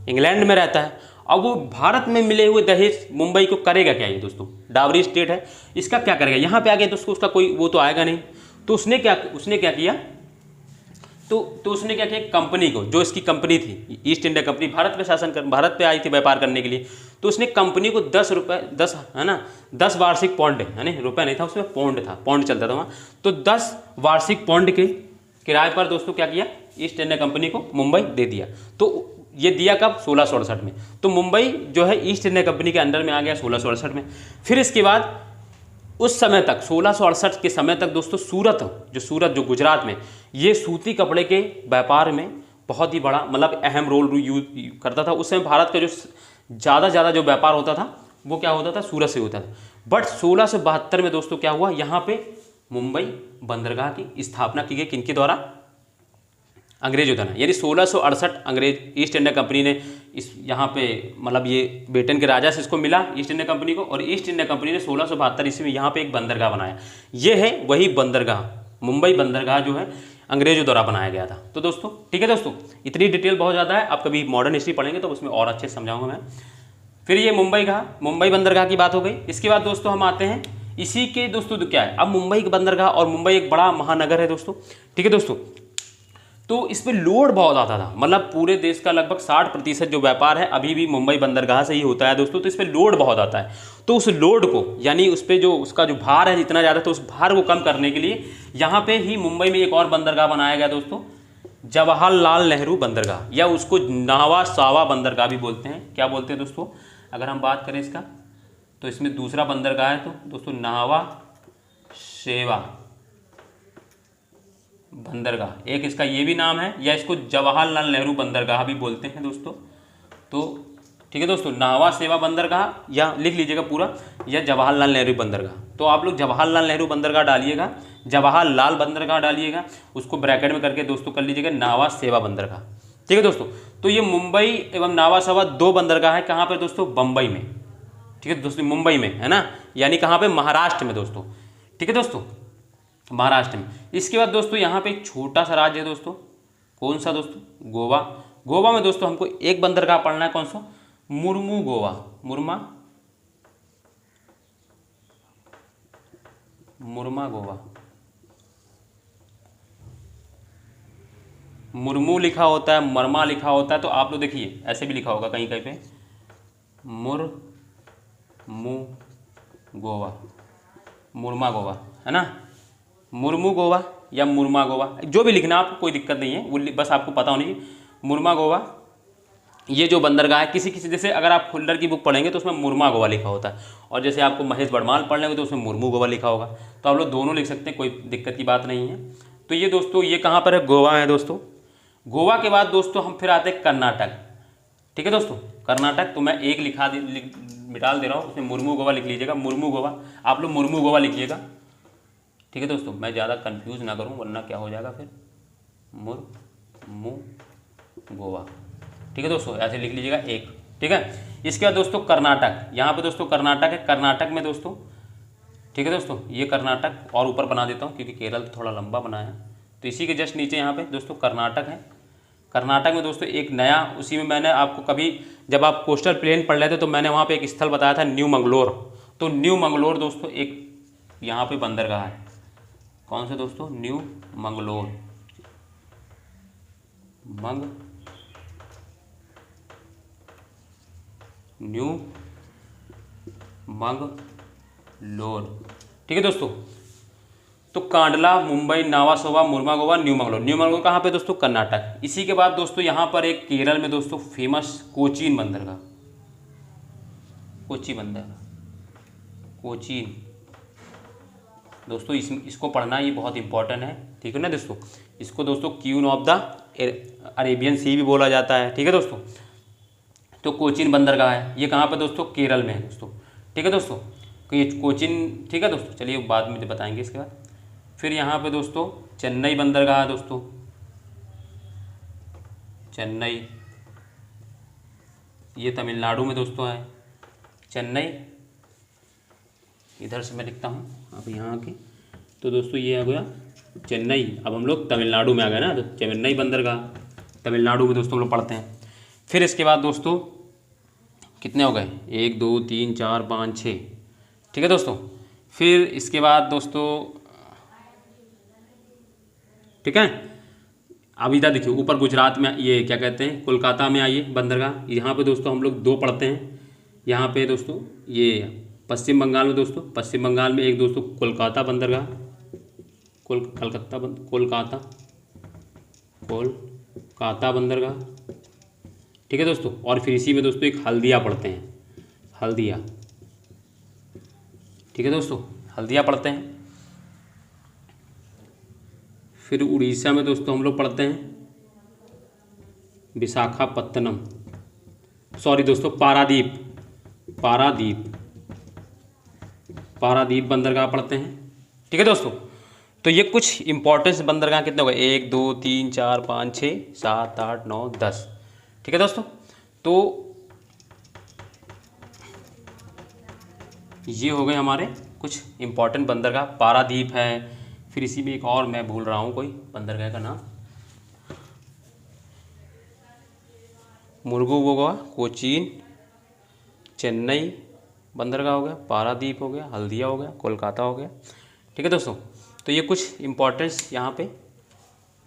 इंग्लैंड में रहता है। अब वो भारत में मिले हुए दहेज मुंबई को करेगा क्या, ये दोस्तों डावरी स्टेट है, इसका क्या करेगा, यहाँ पे आ गया तो उसका कोई वो तो आएगा नहीं। तो उसने क्या किया, तो उसने क्या किया, कंपनी को, जो इसकी कंपनी थी ईस्ट इंडिया कंपनी, भारत पे आई थी व्यापार करने के लिए, तो उसने कंपनी को 10 वार्षिक पौंड, यानी रुपये नहीं था उसमें, पौंड चलता था वहाँ, तो 10 वार्षिक पौंड के किराए पर दोस्तों क्या किया, ईस्ट इंडिया कंपनी को मुंबई दे दिया। तो ये दिया कब, 1668 में। तो मुंबई जो है ईस्ट इंडिया कंपनी के अंडर में आ गया 1668 में। फिर इसके बाद उस समय तक 1668 के समय तक दोस्तों सूरत जो गुजरात में, ये सूती कपड़े के व्यापार में बहुत ही बड़ा मतलब अहम रोल यूज करता था। उस समय भारत का जो ज़्यादा जो व्यापार होता था वो क्या होता था, सूरत से होता था। बट 1672 में दोस्तों क्या हुआ, यहाँ पे मुंबई बंदरगाह की स्थापना की गई, किनके द्वारा, अंग्रेजों द्वारा। यानी 1668 अंग्रेज ईस्ट इंडिया कंपनी ने इस यहाँ पे मतलब ये ब्रिटेन के राजा से इसको मिला ईस्ट इंडिया कंपनी को, और ईस्ट इंडिया कंपनी ने 1672 ईस्वी में यहाँ पे एक बंदरगाह बनाया। ये है वही बंदरगाह, मुंबई बंदरगाह जो है अंग्रेजों द्वारा बनाया गया था। तो दोस्तों ठीक है दोस्तों, इतनी डिटेल बहुत ज़्यादा है, आप कभी मॉडर्न हिस्ट्री पढ़ेंगे तो उसमें और अच्छे से समझाऊंगा मैं। फिर ये मुंबई बंदरगाह की बात हो गई। इसके बाद दोस्तों हम आते हैं इसी के दोस्तों क्या है, अब मुंबई की बंदरगाह, और मुंबई एक बड़ा महानगर है दोस्तों, ठीक है दोस्तों। तो इस पर लोड बहुत आता था, मतलब पूरे देश का लगभग 60% जो व्यापार है अभी भी मुंबई बंदरगाह से ही होता है दोस्तों। तो इस पर लोड बहुत आता है, तो उस लोड को यानी उस पर जो उसका जो भार है इतना ज़्यादा, तो उस भार को कम करने के लिए यहाँ पे ही मुंबई में एक और बंदरगाह बनाया गया दोस्तों, जवाहरलाल नेहरू बंदरगाह, या उसको नावा सावा बंदरगाह भी बोलते हैं। क्या बोलते हैं दोस्तों, अगर हम बात करें इसका, तो इसमें दूसरा बंदरगाह है तो दोस्तों नावा सेवा बंदरगाह, एक इसका ये भी नाम है, या इसको जवाहरलाल नेहरू बंदरगाह भी बोलते हैं दोस्तों। तो ठीक है दोस्तों, नावा सेवा बंदरगाह, या लिख लीजिएगा पूरा, या जवाहरलाल नेहरू बंदरगाह। तो आप लोग जवाहरलाल नेहरू बंदरगाह डालिएगा, जवाहरलाल बंदरगाह डालिएगा, उसको ब्रैकेट में करके दोस्तों कर लीजिएगा नावा सेवा बंदरगाह, ठीक है दोस्तों। तो ये मुंबई एवं नावा सेवा दो बंदरगाह है, कहाँ पर दोस्तों, बम्बई में, ठीक है दोस्तों, मुंबई में है ना, यानी कहाँ पे, महाराष्ट्र में दोस्तों, ठीक है दोस्तों, महाराष्ट्र में। इसके बाद दोस्तों यहाँ पे एक छोटा सा राज्य है दोस्तों, कौन सा दोस्तों, गोवा। गोवा में दोस्तों हमको एक बंदरगाह पढ़ना है, कौन सा, मुर्मू गोवा, मुर्मा गोवा। मुर्मू लिखा होता है, मरमा लिखा होता है, तो आप लोग देखिए ऐसे भी लिखा होगा कहीं कहीं पे, मुर्मू गोवा, मुर्मा गोवा है ना, मुर्मू गोवा या मुर्मा गोवा, जो भी लिखना आपको कोई दिक्कत नहीं है, वो बस आपको पता होनी चाहिए, मुर्मा गोवा। ये जो बंदरगाह है, किसी जैसे अगर आप खुल्लर की बुक पढ़ेंगे तो उसमें मुर्मा गोवा लिखा होता है, और जैसे आपको महेश बड़माल पढ़ लेंगे तो उसमें मुर्मू गोवा लिखा होगा। तो आप लोग दोनों लिख सकते हैं, कोई दिक्कत की बात नहीं है। तो ये दोस्तों ये कहाँ पर है, गोवा है दोस्तों। गोवा के बाद दोस्तों हम फिर आते हैं कर्नाटक, ठीक है दोस्तों, कर्नाटक। तो मैं एक मिटाल दे रहा हूँ, उसमें मुर्मू गोवा लिख लीजिएगा, मुर्मू गोवा, आप लोग मुर्मू गोवा लिखिएगा, ठीक है दोस्तों, मैं ज़्यादा कंफ्यूज ना करूं वरना क्या हो जाएगा फिर, मुर्मू गोवा, ठीक है दोस्तों, ऐसे लिख लीजिएगा एक, ठीक है। इसके बाद दोस्तों कर्नाटक, यहाँ पे दोस्तों कर्नाटक है, कर्नाटक में दोस्तों, ठीक है दोस्तों, ये कर्नाटक और ऊपर बना देता हूँ क्योंकि केरल तो थोड़ा लंबा बना है, तो इसी के जस्ट नीचे यहाँ पे दोस्तों कर्नाटक है। कर्नाटक में दोस्तों एक नया, उसी में मैंने आपको कभी जब आप कोस्टल प्लेन पढ़ रहे थे तो मैंने वहाँ पे एक स्थल बताया था, न्यू मंगलोर। तो न्यू मंगलोर दोस्तों एक यहाँ पे बंदरगाह है, कौन सा दोस्तों, न्यू मंगलोर, न्यू मंगलोर, ठीक है दोस्तों। तो कांडला, मुंबई, नावासोवा, मुर्मा गोवा, न्यू मंगलोर कहाँ पे दोस्तों, कर्नाटक। इसी के बाद दोस्तों यहाँ पर एक केरल में दोस्तों फेमस कोचीन बंदरगाह, कोचीन दोस्तों, इसको पढ़ना ये बहुत इंपॉर्टेंट है, ठीक है ना दोस्तों। इसको दोस्तों क्वीन ऑफ द अरेबियन सी भी बोला जाता है, ठीक है दोस्तों। तो कोचीन बंदरगाह है, ये कहाँ पे दोस्तों, केरल में है दोस्तों, ठीक है दोस्तों। ये कोचीन, ठीक है दोस्तों, चलिए बाद में बताएंगे इसके बाद। फिर यहाँ पे दोस्तों चेन्नई बंदरगाह है दोस्तों, चेन्नई, ये तमिलनाडु में दोस्तों है चेन्नई, इधर से मैं लिखता हूँ अब यहाँ आके, तो दोस्तों ये आ गया चेन्नई। अब हम लोग तमिलनाडु में आ गए ना, तो चेन्नई बंदरगाह तमिलनाडु में दोस्तों हम लोग पढ़ते हैं। फिर इसके बाद दोस्तों कितने हो गए, 1 2 3 4 5 6, ठीक है दोस्तों। फिर इसके बाद दोस्तों, ठीक है, अब इधर देखिए ऊपर गुजरात में, ये क्या कहते हैं, कोलकाता में आइए बंदरगाह, यहाँ पे दोस्तों हम लोग 2 पढ़ते हैं। यहाँ पे दोस्तों ये पश्चिम बंगाल में दोस्तों, पश्चिम बंगाल में एक दोस्तों कोलकाता बंदरगाह, कोलकाता बंदरगाह, ठीक है दोस्तों। और फिर इसी में दोस्तों एक हल्दिया पढ़ते हैं, हल्दिया, ठीक है दोस्तों, हल्दिया पढ़ते हैं। फिर उड़ीसा में दोस्तों हम लोग पढ़ते हैं विशाखापत्तनम, सॉरी दोस्तों पारादीप, पारादीप बंदरगाह पढ़ते हैं। ठीक है दोस्तों, तो ये कुछ इंपॉर्टेंस बंदरगाह कितने हो गए, 1 2 3 4 5 6 7 8 9 10। ठीक है दोस्तों, तो ये हो गए हमारे कुछ इंपॉर्टेंट बंदरगाह। पारादीप है, फिर इसी में एक और मैं भूल रहा हूँ कोई बंदरगाह का नाम, मुर्गुगोवा, कोचीन, चेन्नई बंदरगाह हो गया, पारादीप हो गया, हल्दिया हो गया, कोलकाता हो गया। ठीक है दोस्तों, तो ये कुछ इंपॉर्टेंस यहाँ पे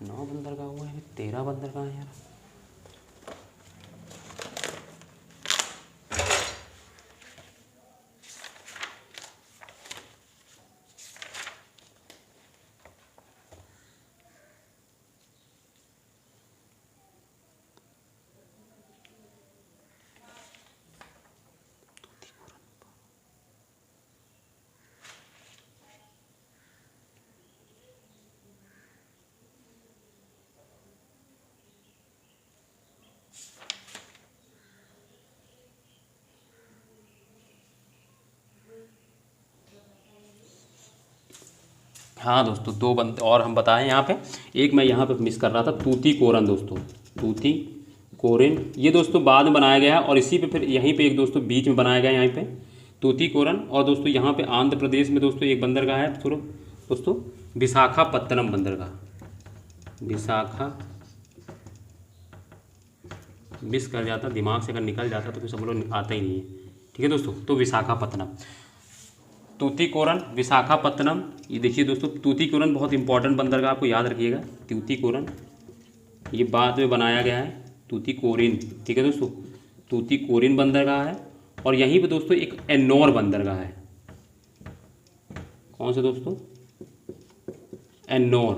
9 बंदरगाह हुए हैं, 13 बंदरगाह हैं यार। हाँ दोस्तों, 2 बंद और हम बताएं यहाँ पे, एक मैं यहाँ पे मिस कर रहा था, तूतीकोरन दोस्तों, तूतीकोरिन ये दोस्तों बाद में बनाया गया है, और इसी पे फिर यहीं पे एक दोस्तों बीच में बनाया गया है यहाँ पे तूतीकोरन। और दोस्तों यहाँ पे आंध्र प्रदेश में दोस्तों एक बंदरगाह है दोस्तों विशाखापत्तनम बंदरगाह। विशाखा मिस कर जाता, दिमाग से अगर निकल जाता तो फिर सब लोग आता ही नहीं है। ठीक है दोस्तों, तो विशाखापत्तनम, तूतीकोरन, विशाखापत्तनम। ये देखिए दोस्तों, तूतीकोरन बहुत इंपॉर्टेंट बंदरगाह, आपको याद रखिएगा। तूतीकोरन ये बाद में बनाया गया है, तूतीकोरिन। ठीक है दोस्तों, तूतीकोरिन बंदरगाह है। और यहीं पे दोस्तों एक एन्नौर बंदरगाह है। कौन सा दोस्तों, एन्नौर।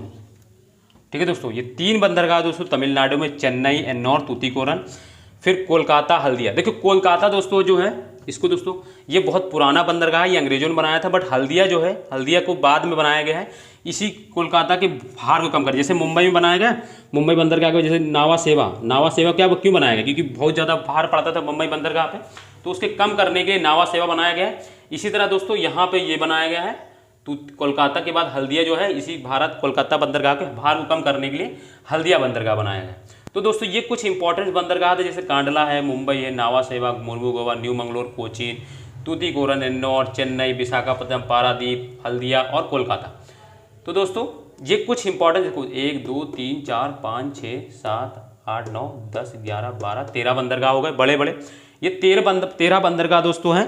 ठीक है दोस्तों, ये 3 बंदरगाह दोस्तों तमिलनाडु में, चेन्नई, एन्नौर, तूतीकोरन। फिर कोलकाता, हल्दिया। देखिए कोलकाता दोस्तों जो है, इसको दोस्तों ये बहुत पुराना बंदरगाह है, ये अंग्रेजों ने बनाया था, बट हल्दिया जो है, हल्दिया को बाद में बनाया गया है इसी कोलकाता के भार को कम कर। जैसे मुंबई में बनाया गया, मुंबई बंदरगाह को, जैसे नावा सेवा क्या क्यों बनाया गया, क्योंकि बहुत ज़्यादा भार पड़ता था मुंबई बंदरगाह पे, तो उसके कम करने के लिए नावा सेवा बनाया गया है। इसी तरह दोस्तों यहाँ पे ये बनाया गया है, तो कोलकाता के बाद हल्दिया जो है, इसी भारत कोलकाता बंदरगाह के भार को कम करने के लिए हल्दिया बंदरगाह बनाया गया। तो दोस्तों ये कुछ इंपॉर्टेंट बंदरगाह थे, जैसे कांडला है, मुंबई है, नावा सेवा, मुर्मुगोवा, न्यू मंगलोर, कोचीन, तूतीकोरन, एन्नौर, चेन्नई, विशाखापत्तनम, पारादीप, हल्दिया और कोलकाता। तो दोस्तों ये कुछ इंपॉर्टेंट, देखो 1 2 3 4 5 6 7 8 9 10 11 12 13 बंदरगाह हो गए बड़े बड़े। ये 13 बंदरगाह दोस्तों हैं।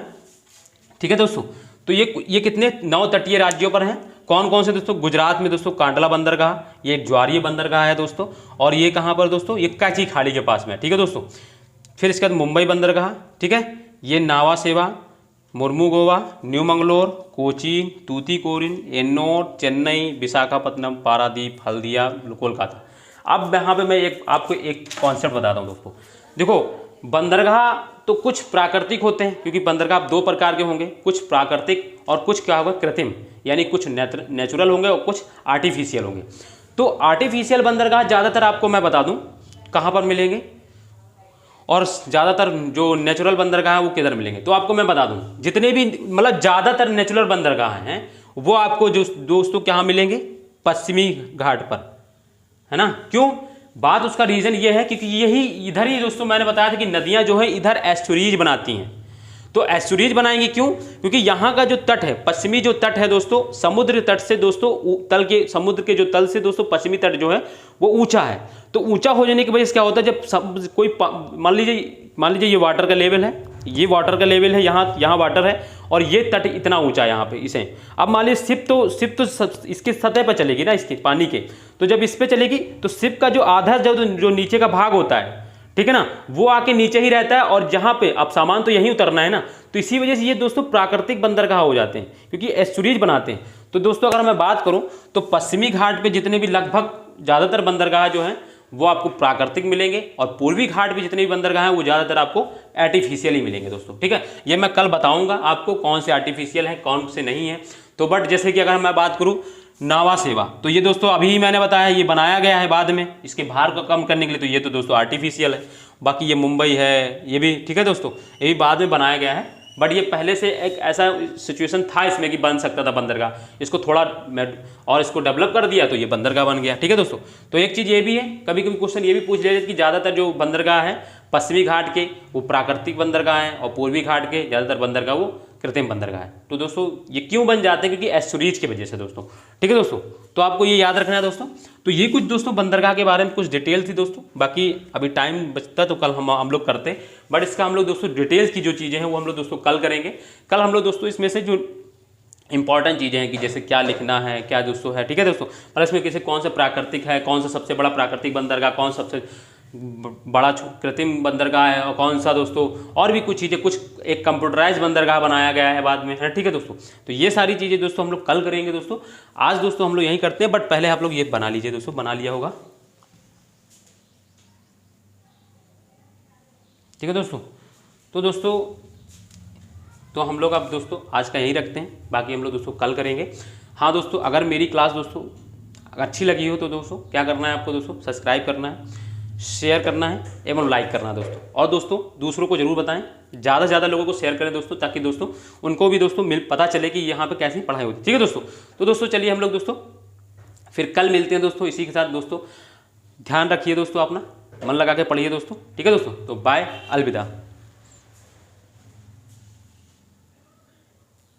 ठीक है दोस्तों, तो ये कितने 9 तटीय राज्यों पर हैं। कौन कौन से दोस्तों, गुजरात में दोस्तों कांडला बंदरगाह, ये एक ज्वारीय बंदरगाह है दोस्तों, और ये कहाँ पर दोस्तों, ये काची खाड़ी के पास में है। ठीक है दोस्तों, फिर इसके बाद मुंबई बंदरगाह, ठीक है, ये नावा सेवा, मुर्मुगोवा, न्यू मंगलोर, कोचीन, तूतीकोरिन, एन्नौर, चेन्नई, विशाखापत्तनम, पारादीप, हल्दिया, कोलकाता। अब यहाँ पे मैं आपको एक कॉन्सेप्ट बताता हूँ दोस्तों। देखो बंदरगाह तो कुछ प्राकृतिक होते हैं, क्योंकि बंदरगाह 2 प्रकार के होंगे, कुछ प्राकृतिक और कुछ क्या होगा, कृत्रिम, यानी कुछ नेचुरल होंगे और कुछ आर्टिफिशियल होंगे। तो आर्टिफिशियल बंदरगाह ज़्यादातर आपको मैं बता दूं कहाँ पर मिलेंगे, और ज़्यादातर जो नेचुरल बंदरगाह है वो किधर मिलेंगे। तो आपको मैं बता दूं, जितने भी मतलब ज़्यादातर नेचुरल बंदरगाह हैं वो आपको जो दोस्तों कहाँ मिलेंगे, पश्चिमी घाट पर, है ना। क्यों, बात उसका रीज़न ये है क्योंकि यही इधर ही दोस्तों मैंने बताया था कि नदियाँ जो है इधर एस्चुरीज बनाती हैं। तो एस्चुरीज बनाएंगे क्यों, क्योंकि यहाँ का जो तट है, पश्चिमी जो तट है दोस्तों, समुद्र तट से दोस्तों समुद्र के जो तल से दोस्तों पश्चिमी तट जो है वो ऊंचा है। तो ऊंचा हो जाने की वजह से क्या होता है, जब कोई मान लीजिए ये वाटर का लेवल है, ये वाटर का लेवल है, यहाँ वाटर है और ये तट इतना ऊंचा है यहाँ पे इसे। अब मान लीजिए शिप तो इसके सतह पर चलेगी ना, इसके पानी के, तो जब इस पर चलेगी तो शिप का जो आधा जो नीचे का भाग होता है, ठीक है ना, वो आके नीचे ही रहता है, और जहाँ पे अब सामान तो यहीं उतरना है ना, तो इसी वजह से ये दोस्तों प्राकृतिक बंदरगाह हो जाते हैं, क्योंकि एस्चुरीज बनाते हैं। तो दोस्तों अगर मैं बात करूं तो पश्चिमी घाट पे जितने भी लगभग ज़्यादातर बंदरगाह जो हैं वो आपको प्राकृतिक मिलेंगे, और पूर्वी घाट पे जितने भी बंदरगाह हैं वो ज़्यादातर आपको आर्टिफिशियल ही मिलेंगे दोस्तों। ठीक है, ये मैं कल बताऊँगा आपको कौन से आर्टिफिशियल हैं कौन से नहीं है। तो बट जैसे कि अगर मैं बात करूँ नावा सेवा, तो ये दोस्तों अभी मैंने बताया ये बनाया गया है बाद में इसके भार को कम करने के लिए, तो ये तो दोस्तों आर्टिफिशियल है। बाकी ये मुंबई है ये भी, ठीक है दोस्तों, ये भी बाद में बनाया गया है बट ये पहले से एक ऐसा सिचुएशन था इसमें कि बन सकता था बंदरगाह, इसको थोड़ा और इसको डेवलप कर दिया तो ये बंदरगाह बन गया। ठीक है दोस्तों, तो एक चीज़ ये भी है, कभी कभी क्वेश्चन ये भी पूछ लिया कि ज़्यादातर जो बंदरगाह है पश्चिमी घाट के वो प्राकृतिक बंदरगाह हैं और पूर्वी घाट के ज़्यादातर बंदरगाह वो कृत्रिम बंदरगाह है। तो दोस्तों ये क्यों बन जाते हैं, क्योंकि एस्चुरीज की वजह से दोस्तों। ठीक है दोस्तों, तो आपको ये याद रखना है दोस्तों। तो ये कुछ दोस्तों बंदरगाह के बारे में कुछ डिटेल थी दोस्तों, बाकी अभी टाइम बचता तो कल हम लोग करते, बट इसका हम लोग दोस्तों डिटेल्स की जो चीज़ें हैं वो हम लोग दोस्तों कल करेंगे। कल हम लोग दोस्तों इसमें से जो इंपॉर्टेंट चीज़ें हैं कि जैसे क्या लिखना है, क्या दोस्तों है, ठीक है दोस्तों, और इसमें कैसे कौन सा प्राकृतिक है, कौन सा सबसे बड़ा प्राकृतिक बंदरगाह, कौन सा सबसे बड़ा कृत्रिम बंदरगाह है, और कौन सा दोस्तों और भी कुछ चीज़ें, कुछ एक कंप्यूटराइज बंदरगाह बनाया गया है बाद में, है ठीक है दोस्तों। तो ये सारी चीज़ें दोस्तों हम लोग कल करेंगे दोस्तों। आज दोस्तों हम लोग यहीं करते हैं, बट पहले आप लोग ये बना लीजिए दोस्तों, बना लिया होगा। ठीक है दोस्तों, तो दोस्तों तो हम लोग अब दोस्तों आज का यहीं रखते हैं, बाकी हम लोग दोस्तों कल करेंगे। हाँ दोस्तों, अगर मेरी क्लास दोस्तों अच्छी लगी हो तो दोस्तों क्या करना है आपको दोस्तों, सब्सक्राइब करना है, शेयर करना है एवं लाइक करना है दोस्तों, और दोस्तों दूसरों को जरूर बताएं, ज़्यादा से ज़्यादा लोगों को शेयर करें दोस्तों, ताकि दोस्तों उनको भी दोस्तों पता चले कि यहाँ पे कैसी पढ़ाई होती है। ठीक है दोस्तों, तो दोस्तों चलिए हम लोग दोस्तों फिर कल मिलते हैं दोस्तों इसी के साथ दोस्तों। ध्यान रखिए दोस्तों, अपना मन लगा के पढ़िए दोस्तों। ठीक है दोस्तों, तो बाय, अलविदा।